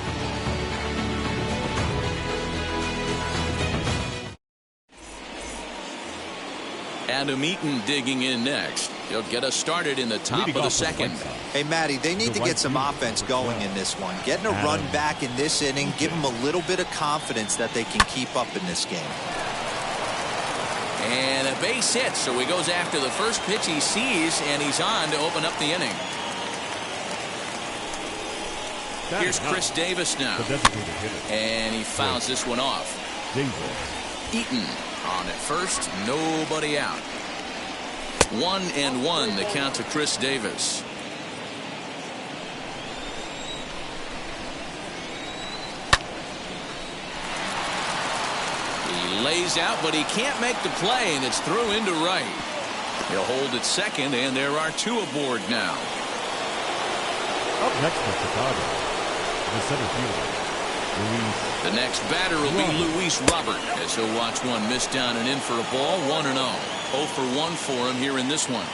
Adam Eaton digging in next. He'll get us started in the top of the second. Hey, Matty, they need to get some offense going in this one. Getting a run back in this inning, give them a little bit of confidence that they can keep up in this game. And a base hit, so he goes after the first pitch he sees, and he's on to open up the inning. Here's Chris Davis now. And he fouls this one off. Eaton on at first, nobody out. 1-1 the count to Chris Davis. He lays out, but he can't make the play, and it's through into right. He'll hold at second, and there are two aboard now. Up next for Chicago, the center fielder, Luis. The next batter will be Luis Robert, as he'll watch one miss down and in for a ball. 1-0. 0 for 1 for him here in this one.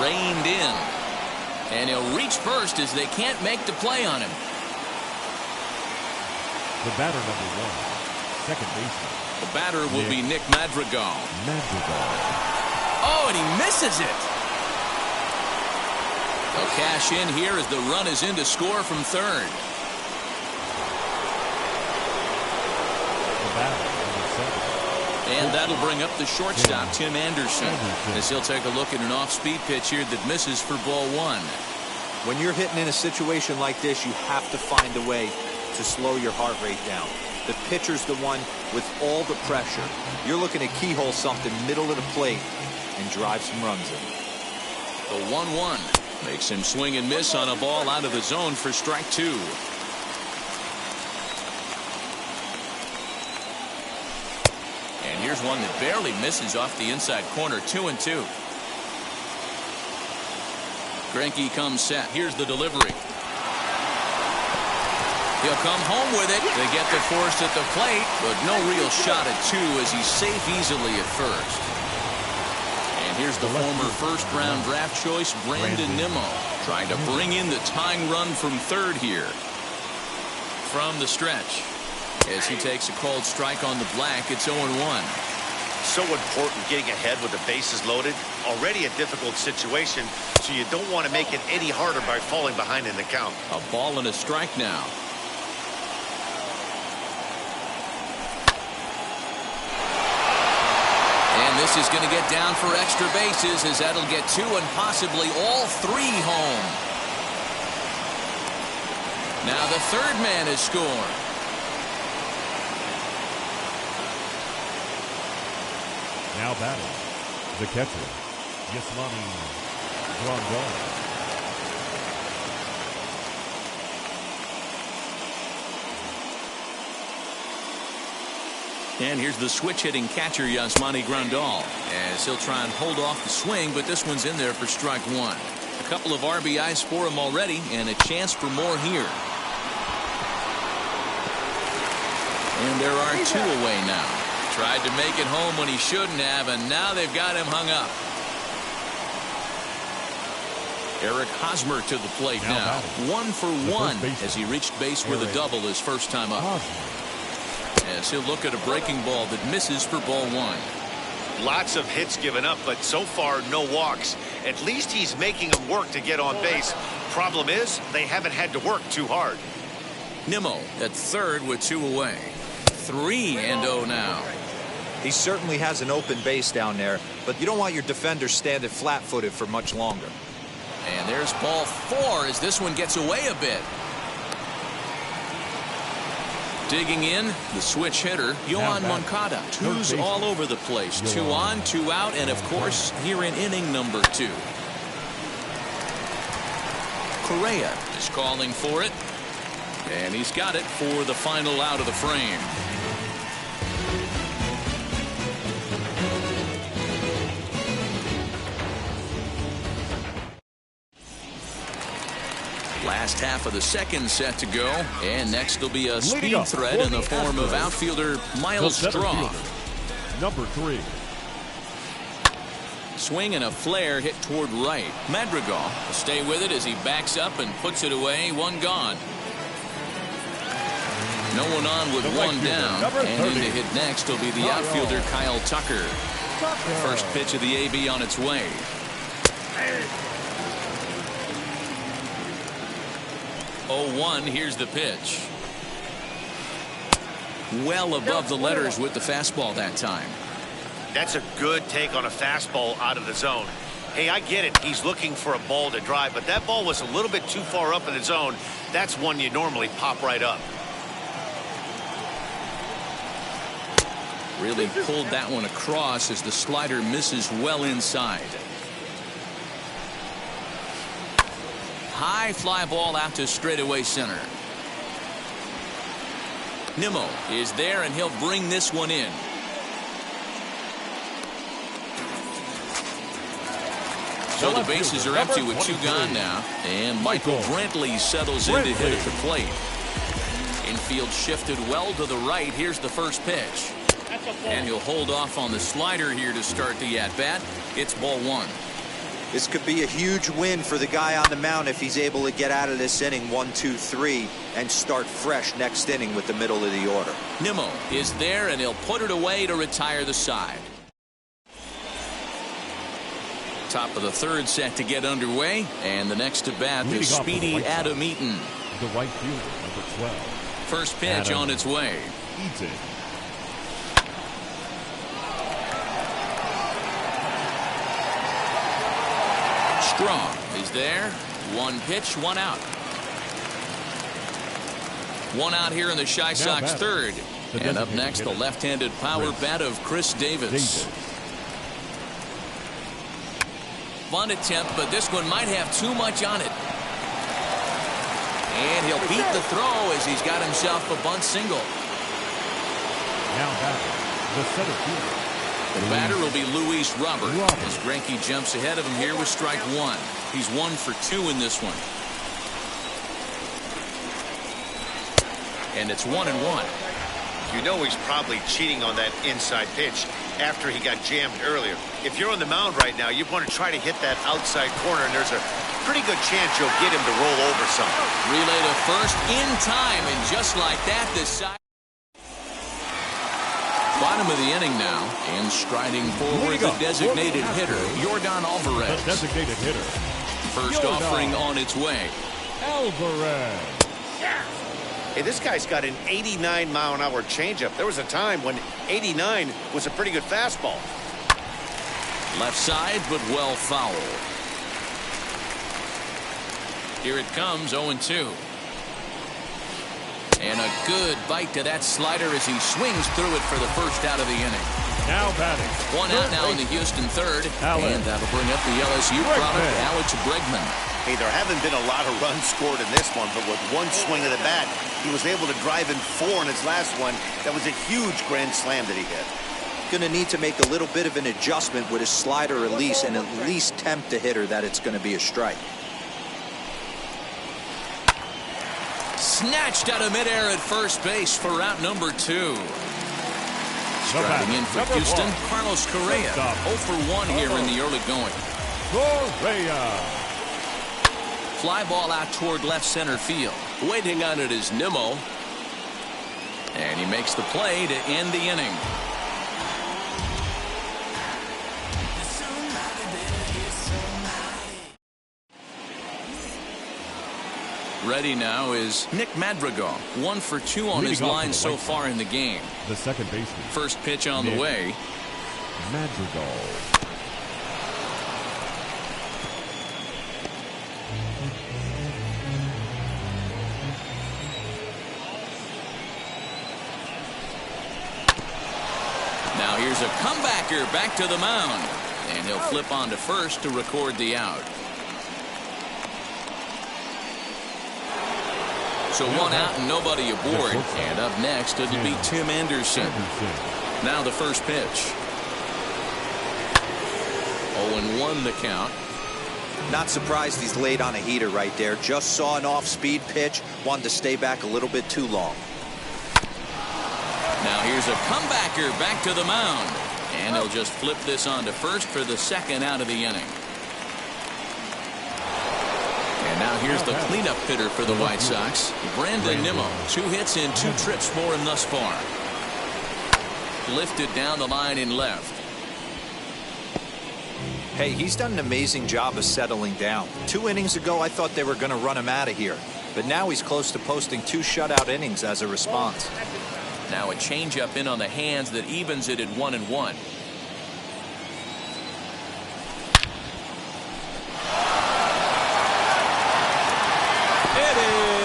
Reined in. And he'll reach first as they can't make the play on him. The batter number 1, second baseman. The batter will be Nick Madrigal. Oh, and he misses it. They'll cash in here as the run is in to score from third. And that'll bring up the shortstop, Tim Anderson, as he'll take a look at an off-speed pitch here that misses for ball 1. When you're hitting in a situation like this, you have to find a way to slow your heart rate down. The pitcher's the one with all the pressure. You're looking to keyhole something middle of the plate and drive some runs in. The 1-1 makes him swing and miss on a ball out of the zone for strike 2. And here's one that barely misses off the inside corner. 2-2. Greinke comes set. Here's the delivery. He'll come home with it. They get the force at the plate, but no real shot at 2 as he's safe easily at first. And here's the former first-round draft choice, Brandon Nimmo, trying to bring in the tying run from third here. From the stretch, as he takes a called strike on the black, it's 0-1. So important getting ahead with the bases loaded. Already a difficult situation, so you don't want to make it any harder by falling behind in the count. A ball and a strike now. And this is going to get down for extra bases, as that'll get 2 and possibly all 3 home. Now the third man has scored. Now batting, the catcher, Yasmani Grandal. And here's the switch-hitting catcher, Yasmani Grandal, as he'll try and hold off the swing, but this one's in there for strike 1. A couple of RBIs for him already, and a chance for more here. And there are 2 away now. Tried to make it home when he shouldn't have, and now they've got him hung up. Eric Hosmer to the plate now. 1 for 1 as he reached base with a double his first time up. As he'll look at a breaking ball that misses for ball 1. Lots of hits given up, but so far no walks. At least he's making them work to get on base. Problem is, they haven't had to work too hard. Nimmo at third with 2 away. 3-0 now. He certainly has an open base down there, but you don't want your defender standing flat-footed for much longer. And there's ball 4 as this one gets away a bit. Digging in, the switch hitter, Yohan Moncada. 2's all over the place. 2 on, 2 out, and of course, here in inning number 2. Correa is calling for it. And he's got it for the final out of the frame. Last half of the second set to go, and next will be a speed threat in the form of outfielder Miles Straw. Number 3. Swing and a flare hit toward right. Madrigal will stay with it as he backs up and puts it away. 1 gone. No one on with 1 down, and in to hit next will be the outfielder Kyle Tucker. First pitch of the AB on its way. 0-1, here's the pitch. Well above the letters with the fastball that time. That's a good take on a fastball out of the zone. Hey, I get it. He's looking for a ball to drive, but that ball was a little bit too far up in the zone. That's one you normally pop right up. Really pulled that one across as the slider misses well inside. High fly ball out to straightaway center. Nimmo is there, and he'll bring this one in. So the bases are empty with 2 gone now. And Michael Brantley settles in to hit at the plate. Infield shifted well to the right. Here's the first pitch. And he'll hold off on the slider here to start the at-bat. It's ball 1. This could be a huge win for the guy on the mound if he's able to get out of this inning 1, 2, 3 and start fresh next inning with the middle of the order. Nimmo is there, and he'll put it away to retire the side. Top of the 3rd set to get underway, and the next to bat is speedy Adam Eaton. The right fielder, number 12. First pitch on its way. Eaton. Strong is there. 1 pitch, 1 out. 1 out here in the Chi Sox 3rd. And up next, the left-handed power bat of Chris Davis. Fun attempt, but this one might have too much on it. And he'll beat the throw as he's got himself a bunt single. Now back, the center fielder. The batter will be Luis Robert as Greinke jumps ahead of him here with strike 1. He's 1 for 2 in this one. And it's 1-1. You know he's probably cheating on that inside pitch after he got jammed earlier. If you're on the mound right now, you want to try to hit that outside corner, and there's a pretty good chance you'll get him to roll over some. Relay to first in time, and just like that, the side. Bottom of the inning now, and striding forward the designated hitter, Yordan Alvarez. The designated hitter. First offering on its way. Alvarez. Hey, this guy's got an 89-mile-an-hour changeup. There was a time when 89 was a pretty good fastball. Left side, but well foul. Here it comes, 0-2. And a good bite to that slider as he swings through it for the first out of the inning. Now batting. 1 out now in the Houston 3rd. And that'll bring up the LSU product, Alex Bregman. Hey, there haven't been a lot of runs scored in this one, but with 1 swing of the bat, he was able to drive in 4 in his last one. That was a huge grand slam that he hit. Going to need to make a little bit of an adjustment with his slider release and at least tempt the hitter that it's going to be a strike. Snatched out of midair at first base for route number 2. Striding in for Houston, Carlos Correa. 0 for 1 here in the early going. Correa. Fly ball out toward left center field. Waiting on it is Nimmo. And he makes the play to end the inning. Ready now is Nick Madrigal. 1 for 2 on his line so far in the game. The second baseman. First pitch on the way. Madrigal. Now here's a comebacker back to the mound. And he'll flip on to first to record the out. So 1 out and nobody aboard. And up next, it'll be Tim Anderson. Now the first pitch. 0-1 the count. Not surprised he's laid on a heater right there. Just saw an off-speed pitch. Wanted to stay back a little bit too long. Now here's a comebacker back to the mound. And he'll just flip this on to first for the second out of the inning. And now here's the cleanup hitter for the White Sox, Brandon Nimmo. 2 hits and 2 trips for him thus far. Lifted down the line in left. Hey, he's done an amazing job of settling down. 2 innings ago, I thought they were going to run him out of here. But now he's close to posting 2 shutout innings as a response. Now a changeup in on the hands that evens it at 1-1. It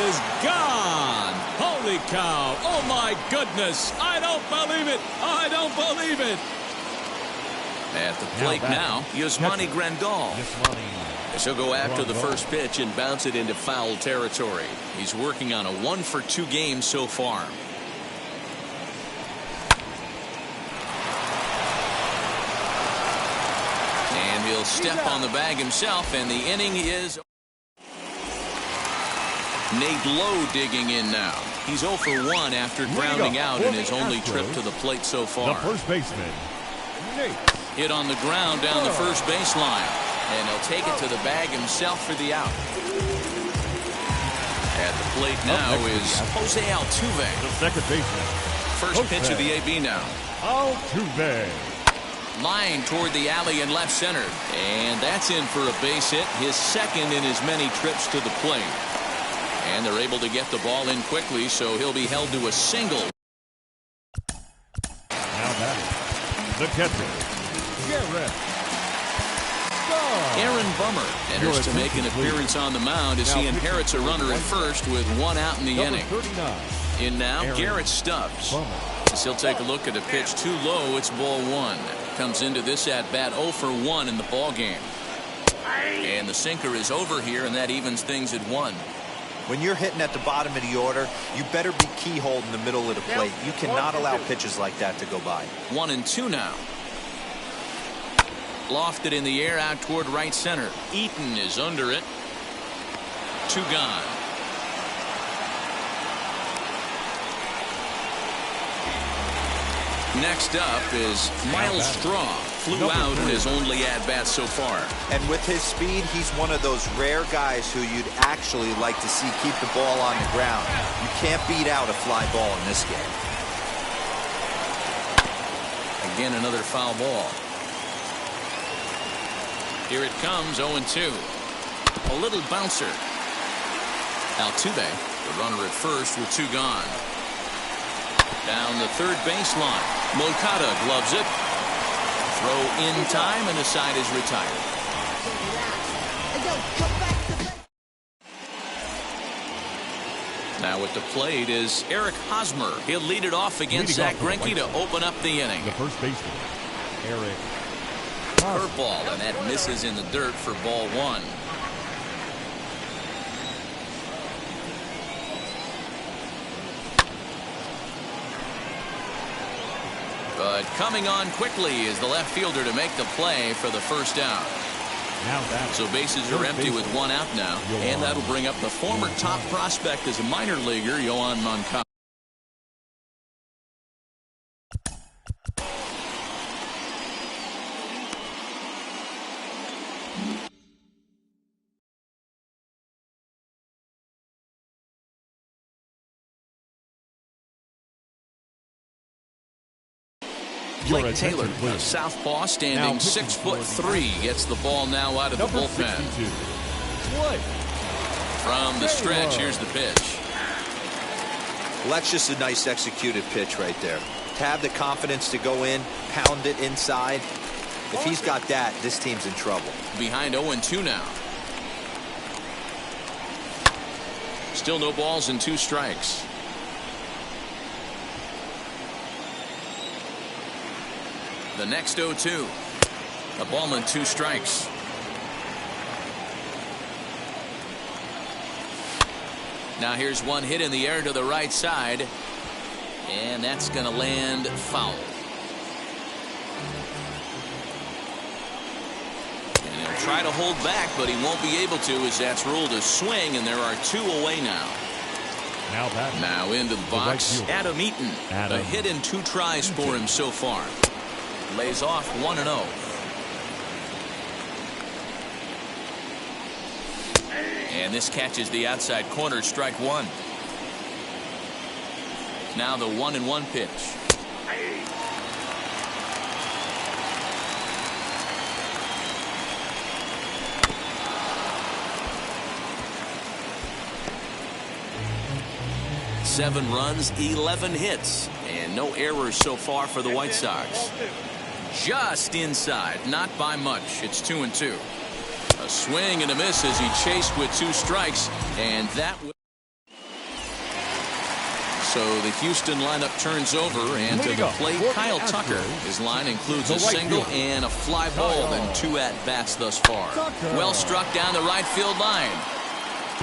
is gone. Holy cow. Oh, my goodness. I don't believe it. I don't believe it. At the plate now, Yasmani Grandal. He'll go after the first pitch and bounce it into foul territory. He's working on a 1-for-2 game so far. And he'll step on the bag himself, and the inning is... Nate Lowe digging in now. He's 0 for 1 after grounding out in his only trip to the plate so far. The first baseman, Nate. Hit on the ground down the first baseline. And he'll take it to the bag himself for the out. At the plate now is Jose Altuve. The second baseman. First pitch of the AB now. Altuve. Line toward the alley in left center. And that's in for a base hit. His second in as many trips to the plate. And they're able to get the ball in quickly, so he'll be held to a single. Now batting, the catcher, Garrett. Aaron Bummer enters to make an appearance on the mound as he inherits a runner at first with 1 out in the inning. In now, Garrett Stubbs. As he'll take a look at a pitch too low, it's ball 1. Comes into this at bat 0 for 1 in the ball game. And the sinker is over here, and that evens things at 1. When you're hitting at the bottom of the order, you better be keyholed in the middle of the plate. You cannot allow pitches like that to go by. 1-2 now. Lofted in the air out toward right center. Eaton is under it. 2 gone. Next up is Miles Straw. Flew out in his only at-bat so far. And with his speed, he's one of those rare guys who you'd actually like to see keep the ball on the ground. You can't beat out a fly ball in this game. Again, another foul ball. Here it comes, 0-2. A little bouncer. Altuve, the runner at first with 2 gone. Down the third baseline. Moncada gloves it. Throw in time, and the side is retired. Now at the plate is Eric Hosmer. He'll lead it off against Zach Greinke to open up the inning. The first baseman, Eric. Curveball, and that misses in the dirt for ball 1. But coming on quickly is the left fielder to make the play for the first down. So bases are empty with 1 out now, and that'll bring up the former top prospect as a minor leaguer, Yohan Moncada. Blake Taylor, a southpaw, standing 6'3", gets the ball now out of the bullpen. From the stretch, here's the pitch. Well, that's just a nice executed pitch right there. To have the confidence to go in, pound it inside. If he's got that, this team's in trouble. Behind 0-2 now. Still no balls and 2 strikes. The next 0-2. A ball and 2 strikes. Now here's one hit in the air to the right side. And that's going to land foul. And he'll try to hold back, but he won't be able to, as that's ruled a swing, and there are 2 away now. Now into the box, Adam Eaton. A hit and 2 tries for him so far. Lays off 1-0. And this catches the outside corner, strike 1. Now the 1-1 pitch. Seven runs, 11 hits. And no errors so far for the White Sox. Just inside, not by much. It's 2-2. A swing and a miss as he chased with 2 strikes, and that. So the Houston lineup turns over, and to the plate, Kyle Tucker. His line includes a single and a fly ball and 2 at-bats thus far. Well struck down the right field line.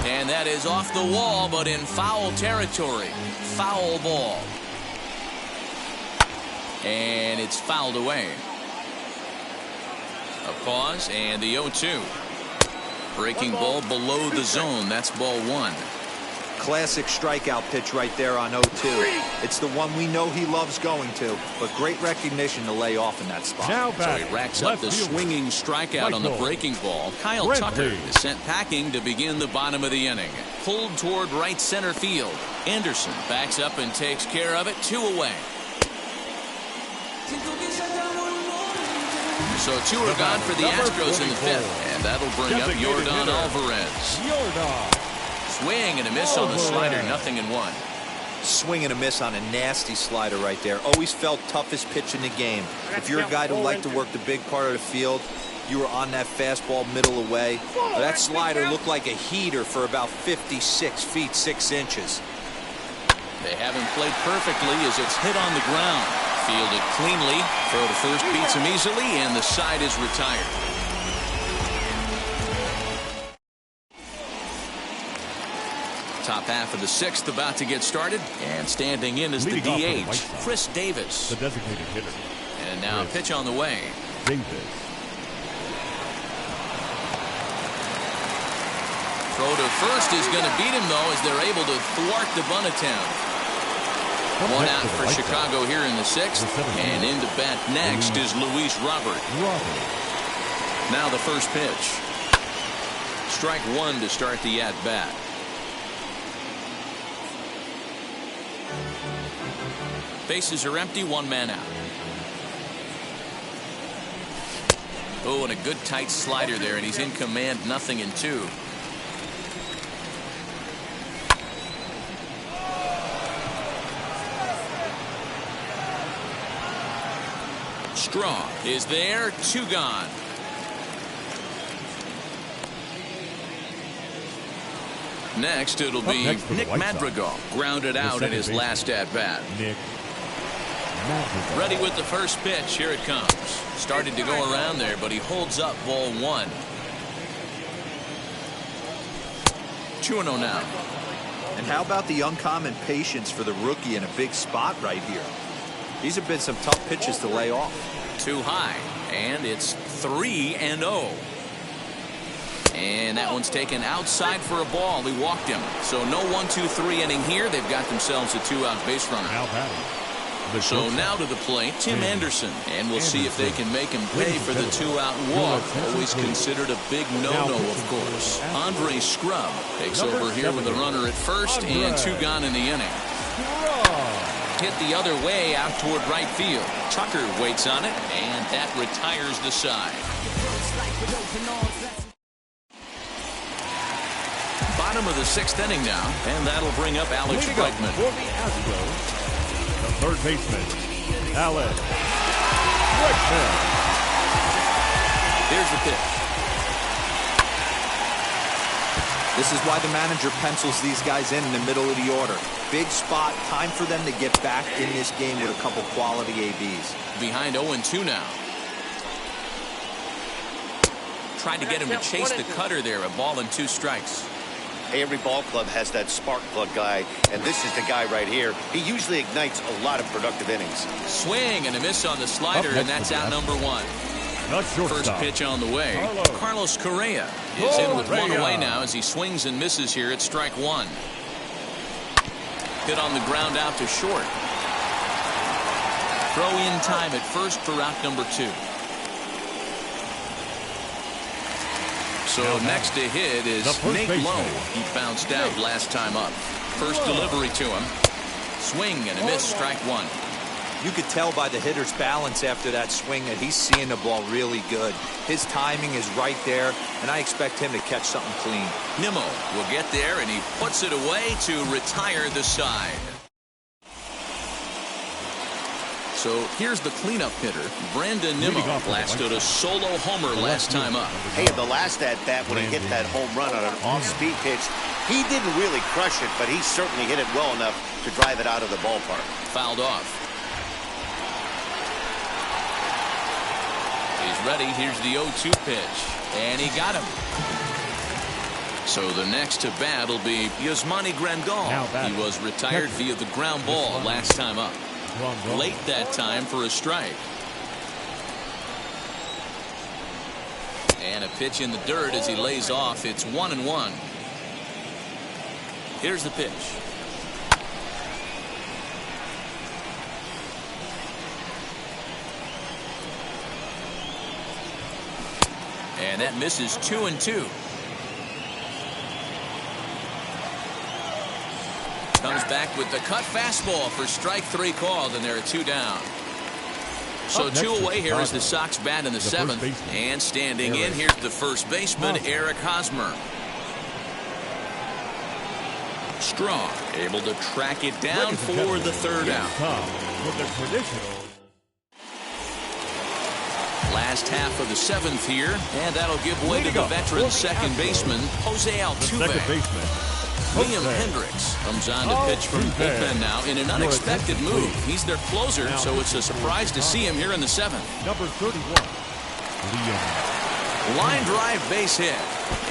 And that is off the wall, but in foul territory. Foul ball. And it's fouled away. A pause, and the 0-2. Breaking ball below the zone. That's ball 1. Classic strikeout pitch right there on 0-2. It's the one we know he loves going to, but great recognition to lay off in that spot. Now so he racks up the swinging strikeout on the breaking ball. Kyle Tucker is sent packing to begin the bottom of the inning. Pulled toward right center field. Anderson backs up and takes care of it. 2 away. So 2 are gone for the Astros in the 5th, and that'll bring up Yordan Alvarez. Swing and a miss on the slider, 0-1. Swing and a miss on a nasty slider right there. Always felt toughest pitch in the game. If you're a guy who liked to work the big part of the field, you were on that fastball middle away. But that slider looked like a heater for about 56 feet 6 inches. They haven't played perfectly as it's hit on the ground. Fielded cleanly. Throw to first beats him easily, and the side is retired. Top half of the 6th about to get started, and standing in is the DH, Chris Davis. The designated hitter. And now a pitch on the way. Davis. Throw to first is going to beat him, though, as they're able to thwart the bunt attempt. 1 out for Chicago here in the 6th, and into bat next is Luis Robert. Now the first pitch. Strike 1 to start the at-bat. Bases are empty, 1 man out. Oh, and a good tight slider there, and he's in command, 0-2. Straw is there, 2 gone. Next, it'll be Nick Madrigal, grounded out in his last at-bat. Ready with the first pitch. Here it comes. Started to go around there, but he holds up ball 1. 2-0 now. And how about the uncommon patience for the rookie in a big spot right here? These have been some tough pitches to lay off. Too high, and it's 3-0. And that one's taken outside for a ball. He walked him. So no 1-2-3 inning here. They've got themselves a 2-out base runner. So now to the plate, Tim Anderson. And we'll see if they can make him pay for the 2-out walk. Always considered a big no-no, of course. Andre Scrub takes over here with a runner at first and 2 gone in the inning. Hit the other way out toward right field. Tucker waits on it, and that retires the side. Bottom of the 6th inning now, and that'll bring up Alex Bregman. For the Astros, the third baseman, Alex Bregman. Here's the pitch. This is why the manager pencils these guys in the middle of the order. Big spot, time for them to get back in this game with a couple quality ABs. Behind 0-2 now. Tried to get him to chase the cutter there. A ball and 2 strikes. Hey, every ball club has that spark plug guy, and this is the guy right here. He usually ignites a lot of productive innings. Swing and a miss on the slider, and that's out number 1. First pitch on the way. Carlos Correa is in with 1 away now as he swings and misses here at strike 1. Hit on the ground out to short. Throw in time at first for out number 2. So next to hit is Nate Lowe. He bounced out last time up. First delivery to him. Swing and a miss, strike 1. You could tell by the hitter's balance after that swing that he's seeing the ball really good. His timing is right there, and I expect him to catch something clean. Nimmo will get there, and he puts it away to retire the side. So here's the cleanup hitter, Brandon Nimmo. Blasted a solo homer last time up. Hey, in the last at-bat when he hit that home run on an off-speed pitch, he didn't really crush it, but he certainly hit it well enough to drive it out of the ballpark. Fouled off. He's ready. Here's the 0-2 pitch. And he got him. So the next to bat will be Yasmani Grandal. He was retired via the ground ball last time up. Late that time for a strike. And a pitch in the dirt as he lays off. It's 1-1. Here's the pitch. And that misses 2-2. Comes back with the cut fastball for strike 3 called, and there are 2 down. So 2 away. Here is the Sox bat in the 7th. And standing in, here's the first baseman, Eric Hosmer. Strong, able to track it down for the 3rd out. Last half of the 7th here, and that'll give way to the veteran second baseman, Jose Altuve. Liam Hendricks comes on to pitch from the bullpen now in an unexpected move. He's their closer, so it's a surprise to see him here in the 7th. Number 31, Liam. Line drive base hit.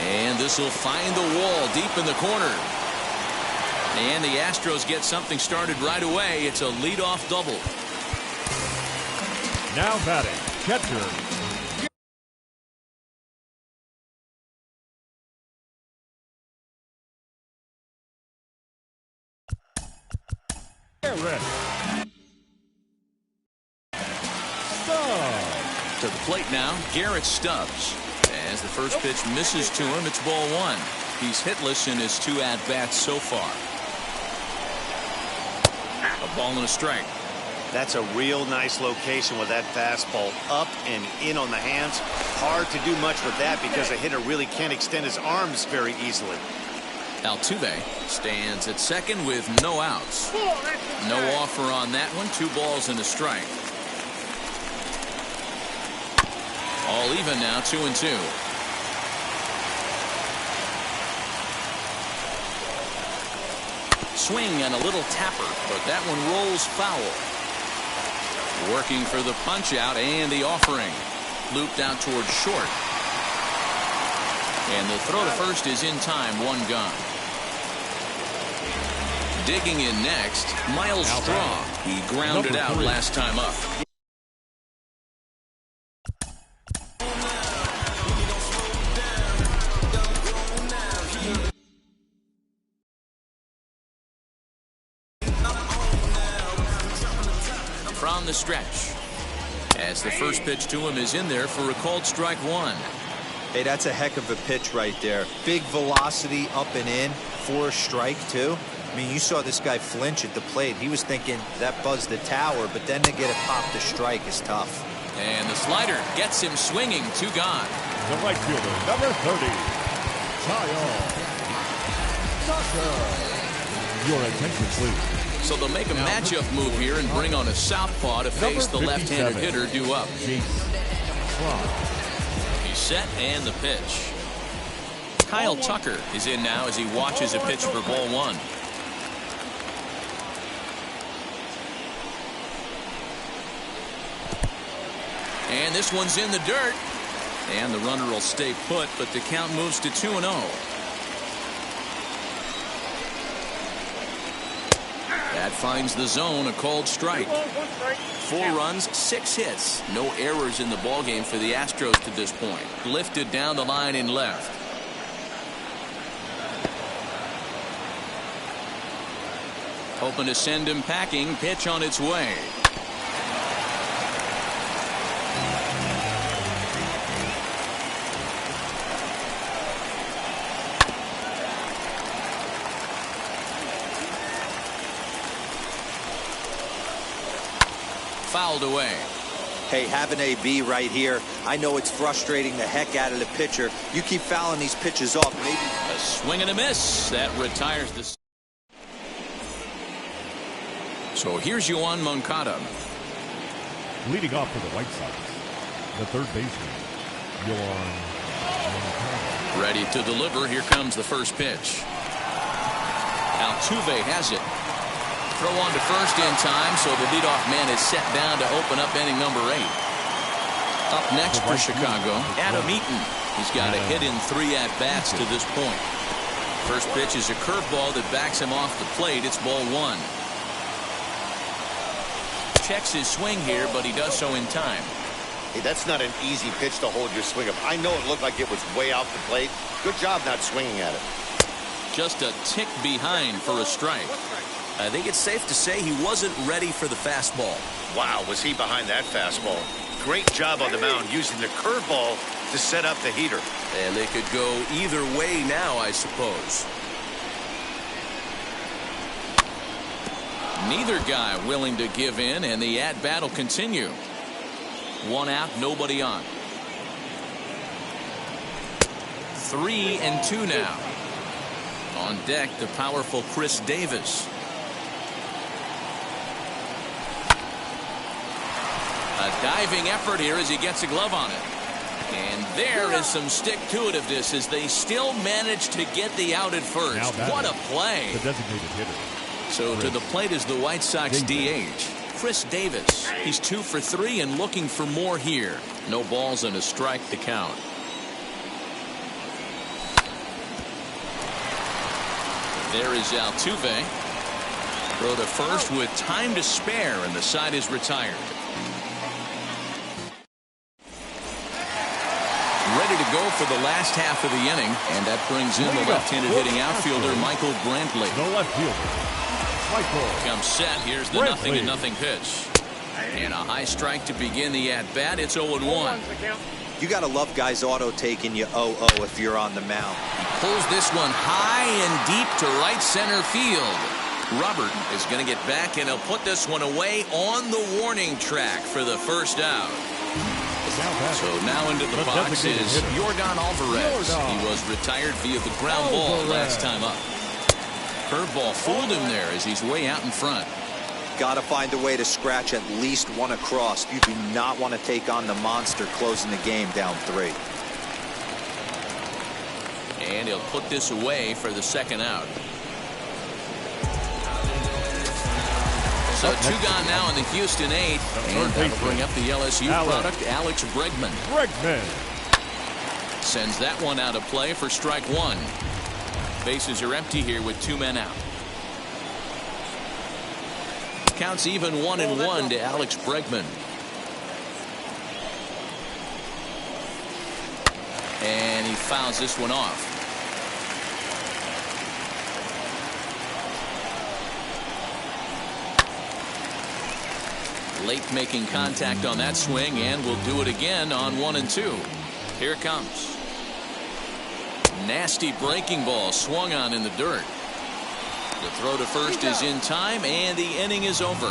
And this will find the wall deep in the corner. And the Astros get something started right away. It's a leadoff double. Now batting, catcher. To the plate now, Garrett Stubbs. As the first pitch misses to him, it's ball 1. He's hitless in his 2 at-bats so far. A ball and a strike. That's a real nice location with that fastball up and in on the hands. Hard to do much with that because a hitter really can't extend his arms very easily. Altuve stands at second with no outs. No offer on that one. 2 balls and a strike. All even now, 2-2. Swing and a little tapper, but that one rolls foul. Working for the punch out and the offering. Looped out towards short. And the throw to first is in time, 1 gone. Digging in next, Miles Straw. He grounded out last time up. From the stretch, as the first pitch to him is in there for a called strike 1. Hey, that's a heck of a pitch right there. Big velocity up and in for a strike, too. I mean, you saw this guy flinch at the plate. He was thinking that buzzed the tower, but then to get it popped to strike is tough. And the slider gets him swinging. 2 gone. The right fielder, number 30, Kyle Tucker. Your attention, please. So they'll make a matchup move here and bring on a southpaw to face the left-handed hitter due up. He's set and the pitch. Kyle Tucker is in now as he watches a pitch for ball 1. And this one's in the dirt. And the runner will stay put, but the count moves to 2-0. That finds the zone, a called strike. 4 runs, 6 hits. No errors in the ballgame for the Astros to this point. Lifted down the line in left. Hoping to send him packing. Pitch on its way. Fouled away. Hey, have an AB right here. I know it's frustrating the heck out of the pitcher. You keep fouling these pitches off, maybe. A swing and a miss. That retires the... So here's Yoan Moncada. Leading off for the White Sox, the third baseman, Yohan. Ready to deliver. Here comes the first pitch. Altuve has it. Throw on to first in time, so the leadoff man is set down to open up inning number 8. Up next for Chicago, Adam Eaton. He's got a hit in 3 at-bats to this point. First pitch is a curveball that backs him off the plate. It's ball 1. Checks his swing here, but he does so in time. Hey, that's not an easy pitch to hold your swing up. I know it looked like it was way off the plate. Good job not swinging at it. Just a tick behind for a strike. I think it's safe to say he wasn't ready for the fastball. Wow, was he behind that fastball. Great job on the mound using the curveball to set up the heater. And they could go either way now, I suppose. Neither guy willing to give in, and the at-bat will continue. 1 out, nobody on. 3-2 now. On deck, the powerful Chris Davis. A diving effort here as he gets a glove on it. And there is some stick-to-itiveness as they still manage to get the out at first. What a play. The designated hitter. So to the plate is the White Sox DH, Chris Davis. He's 2 for 3 and looking for more here. No balls and a strike to count. There is Altuve. Throw to first with time to spare, and the side is retired. Ready to go for the last half of the inning, and that brings in the left-handed hitting outfielder Michael Brantley. The left fielder, Michael. Comes set. Here's the Brantley. 0-0 pitch. And a high strike to begin the at-bat. It's 0-1. You got to love guys auto-taking you 0-0 if you're on the mound. He pulls this one high and deep to right center field. Robert is going to get back, and he'll put this one away on the warning track for the first out. So now into the box is Yordan Alvarez. He was retired via the ground ball last time up. Curveball fooled him there as he's way out in front. Got to find a way to scratch at least one across. You do not want to take on the monster closing the game down 3. And he'll put this away for the second out. So 2 gone now in the Houston 8th, and that'll bring up the LSU product, Alex Bregman. Sends that one out of play for strike 1. Bases are empty here with 2 men out. Counts even 1-1 to Alex Bregman. And he fouls this one off. Late making contact on that swing, and will do it again on 1-2. Here it comes. Nasty breaking ball swung on in the dirt. The throw to first is in time, and the inning is over.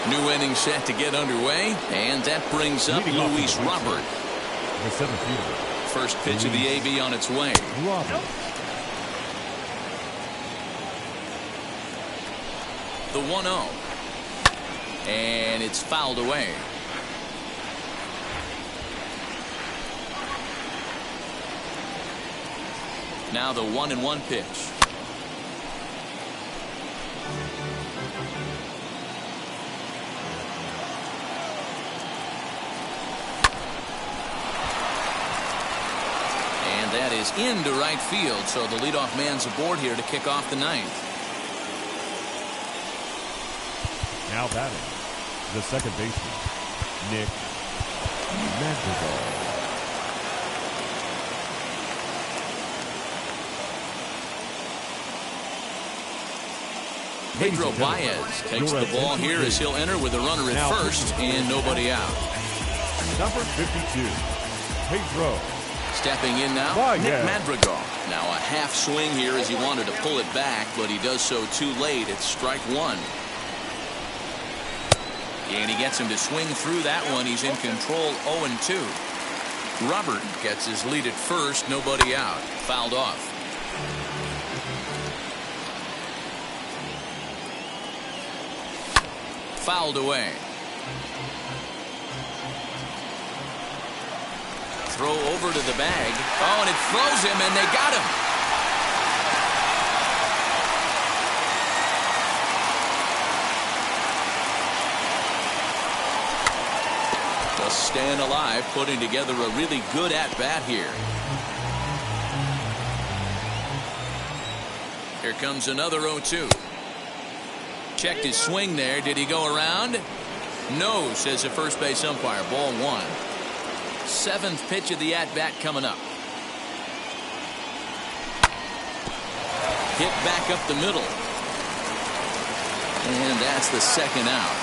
New inning set to get underway, and that brings up Luis Robert. The 7th fielder. First pitch of the AB on its way. Robert. The 1-0. And it's fouled away. Now the 1-1 pitch. That is into right field, so the leadoff man's aboard here to kick off the 9th. Now batting, the second baseman, Nick Madrigal. Pedro Baez takes the ball here as he'll enter with a runner at first and nobody out. Number 52, Pedro. Stepping in now, Nick Madrigal. Now a half swing here as he wanted to pull it back, but he does so too late. It's strike 1. And he gets him to swing through that one. He's in control 0-2. Robert gets his lead at first, nobody out. Fouled off. fouled away. Throw over to the bag. Oh, and it throws him, and they got him. Just staying alive, putting together a really good at-bat here. Here comes another 0-2. Checked his swing there. Did he go around? No, says the first base umpire. Ball 1. 7th pitch of the at-bat coming up. Hit back up the middle. And that's the second out.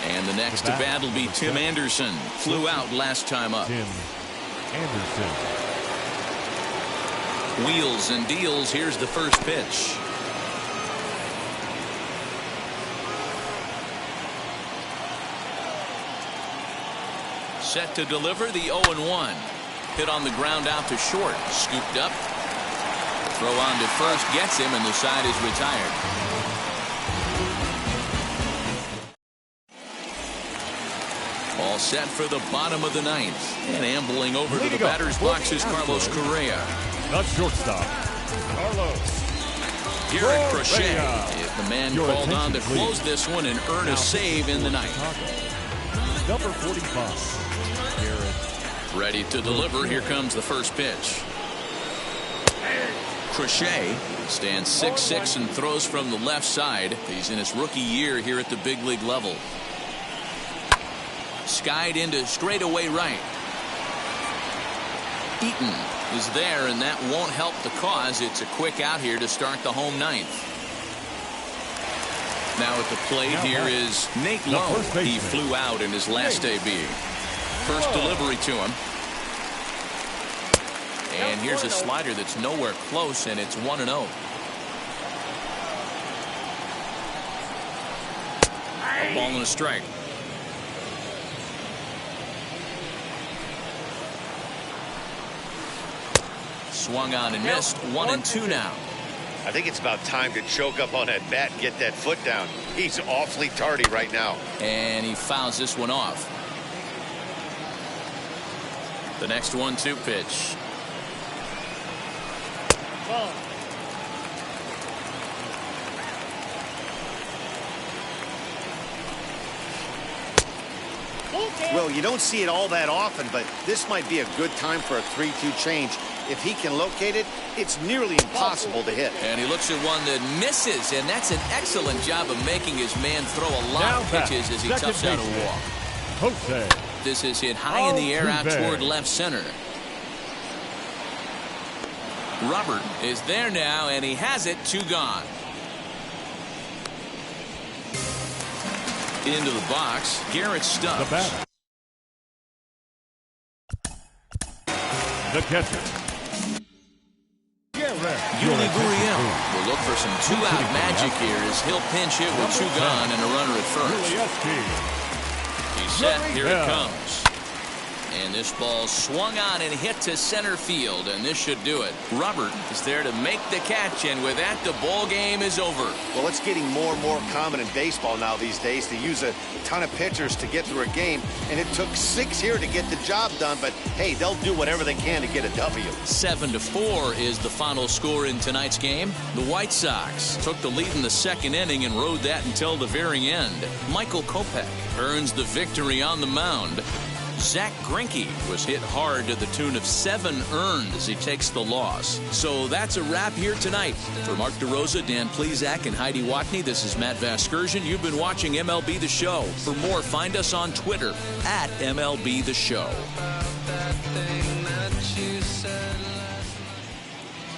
And the next to bat will be Tim Anderson. Flew out last time up. Tim Anderson. Wheels and deals. Here's the first pitch. Set to deliver the 0-1. Hit on the ground out to short. Scooped up. Throw on to first. Gets him, and the side is retired. All set for the bottom of the 9th. And ambling over to the batter's box is Carlos Correa. The shortstop, Carlos Garrett Crochet is the man called on to close this one and earn a save in the 9th. Number 45. Ready to deliver. Here comes the first pitch. Crochet stands 6'6" and throws from the left side. He's in his rookie year here at the big league level. Skied into straightaway right. Eaton is there, and that won't help the cause. It's a quick out here to start the home 9th. Now at the plate here is Nate Lowe. He flew out in his last debut. First delivery to him. And here's a slider that's nowhere close, and it's 1-0. A ball and a strike. Swung on and missed. 1-2 now. I think it's about time to choke up on that bat and get that foot down. He's awfully tardy right now. And he fouls this one off. The next 1-2 pitch. Well, you don't see it all that often, but this might be a good time for a 3-2 change. If he can locate it, it's nearly impossible to hit. And he looks at one that misses, and that's an excellent job of making his man throw a lot of pitches as he toughs out a walk. Jose. This is hit high in the air out toward left center. Robert is there now, and he has it. 2 gone. Into the box, Garrett Stubbs. The batter. The catcher. Yuli Gurriel will look for some 2-out magic here as he'll pinch hit with 2 gone and a runner at first. He's set. Here it comes. And this ball swung on and hit to center field, and this should do it. Robert is there to make the catch, and with that, the ball game is over. Well, it's getting more and more common in baseball now these days to use a ton of pitchers to get through a game, and it took 6 here to get the job done, but hey, they'll do whatever they can to get a W. 7-4 is the final score in tonight's game. The White Sox took the lead in the 2nd inning and rode that until the very end. Michael Kopech earns the victory on the mound. Zach Greinke was hit hard to the tune of 7 earned as he takes the loss. So that's a wrap here tonight. For Mark DeRosa, Dan Plesac, and Heidi Watney, this is Matt Vasgersian. You've been watching MLB The Show. For more, find us on Twitter at MLB The Show.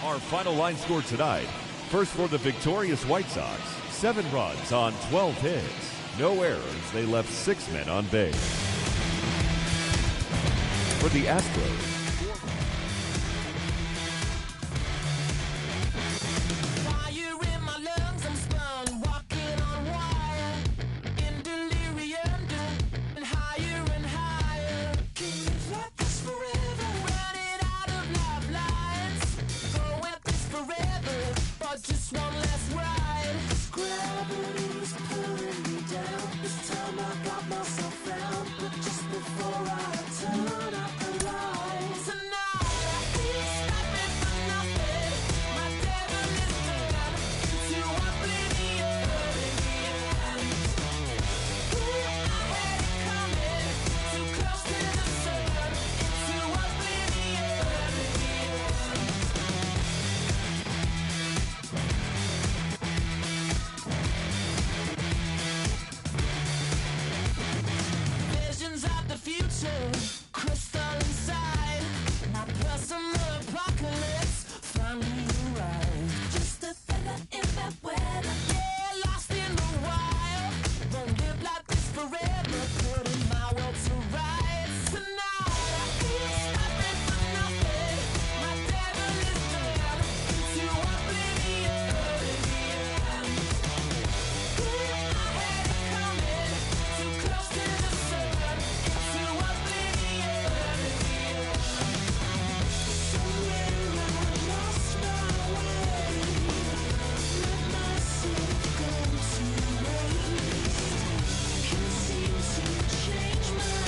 Our final line score tonight. First for the victorious White Sox. 7 runs on 12 hits. No errors. They left 6 men on base. For the Astros,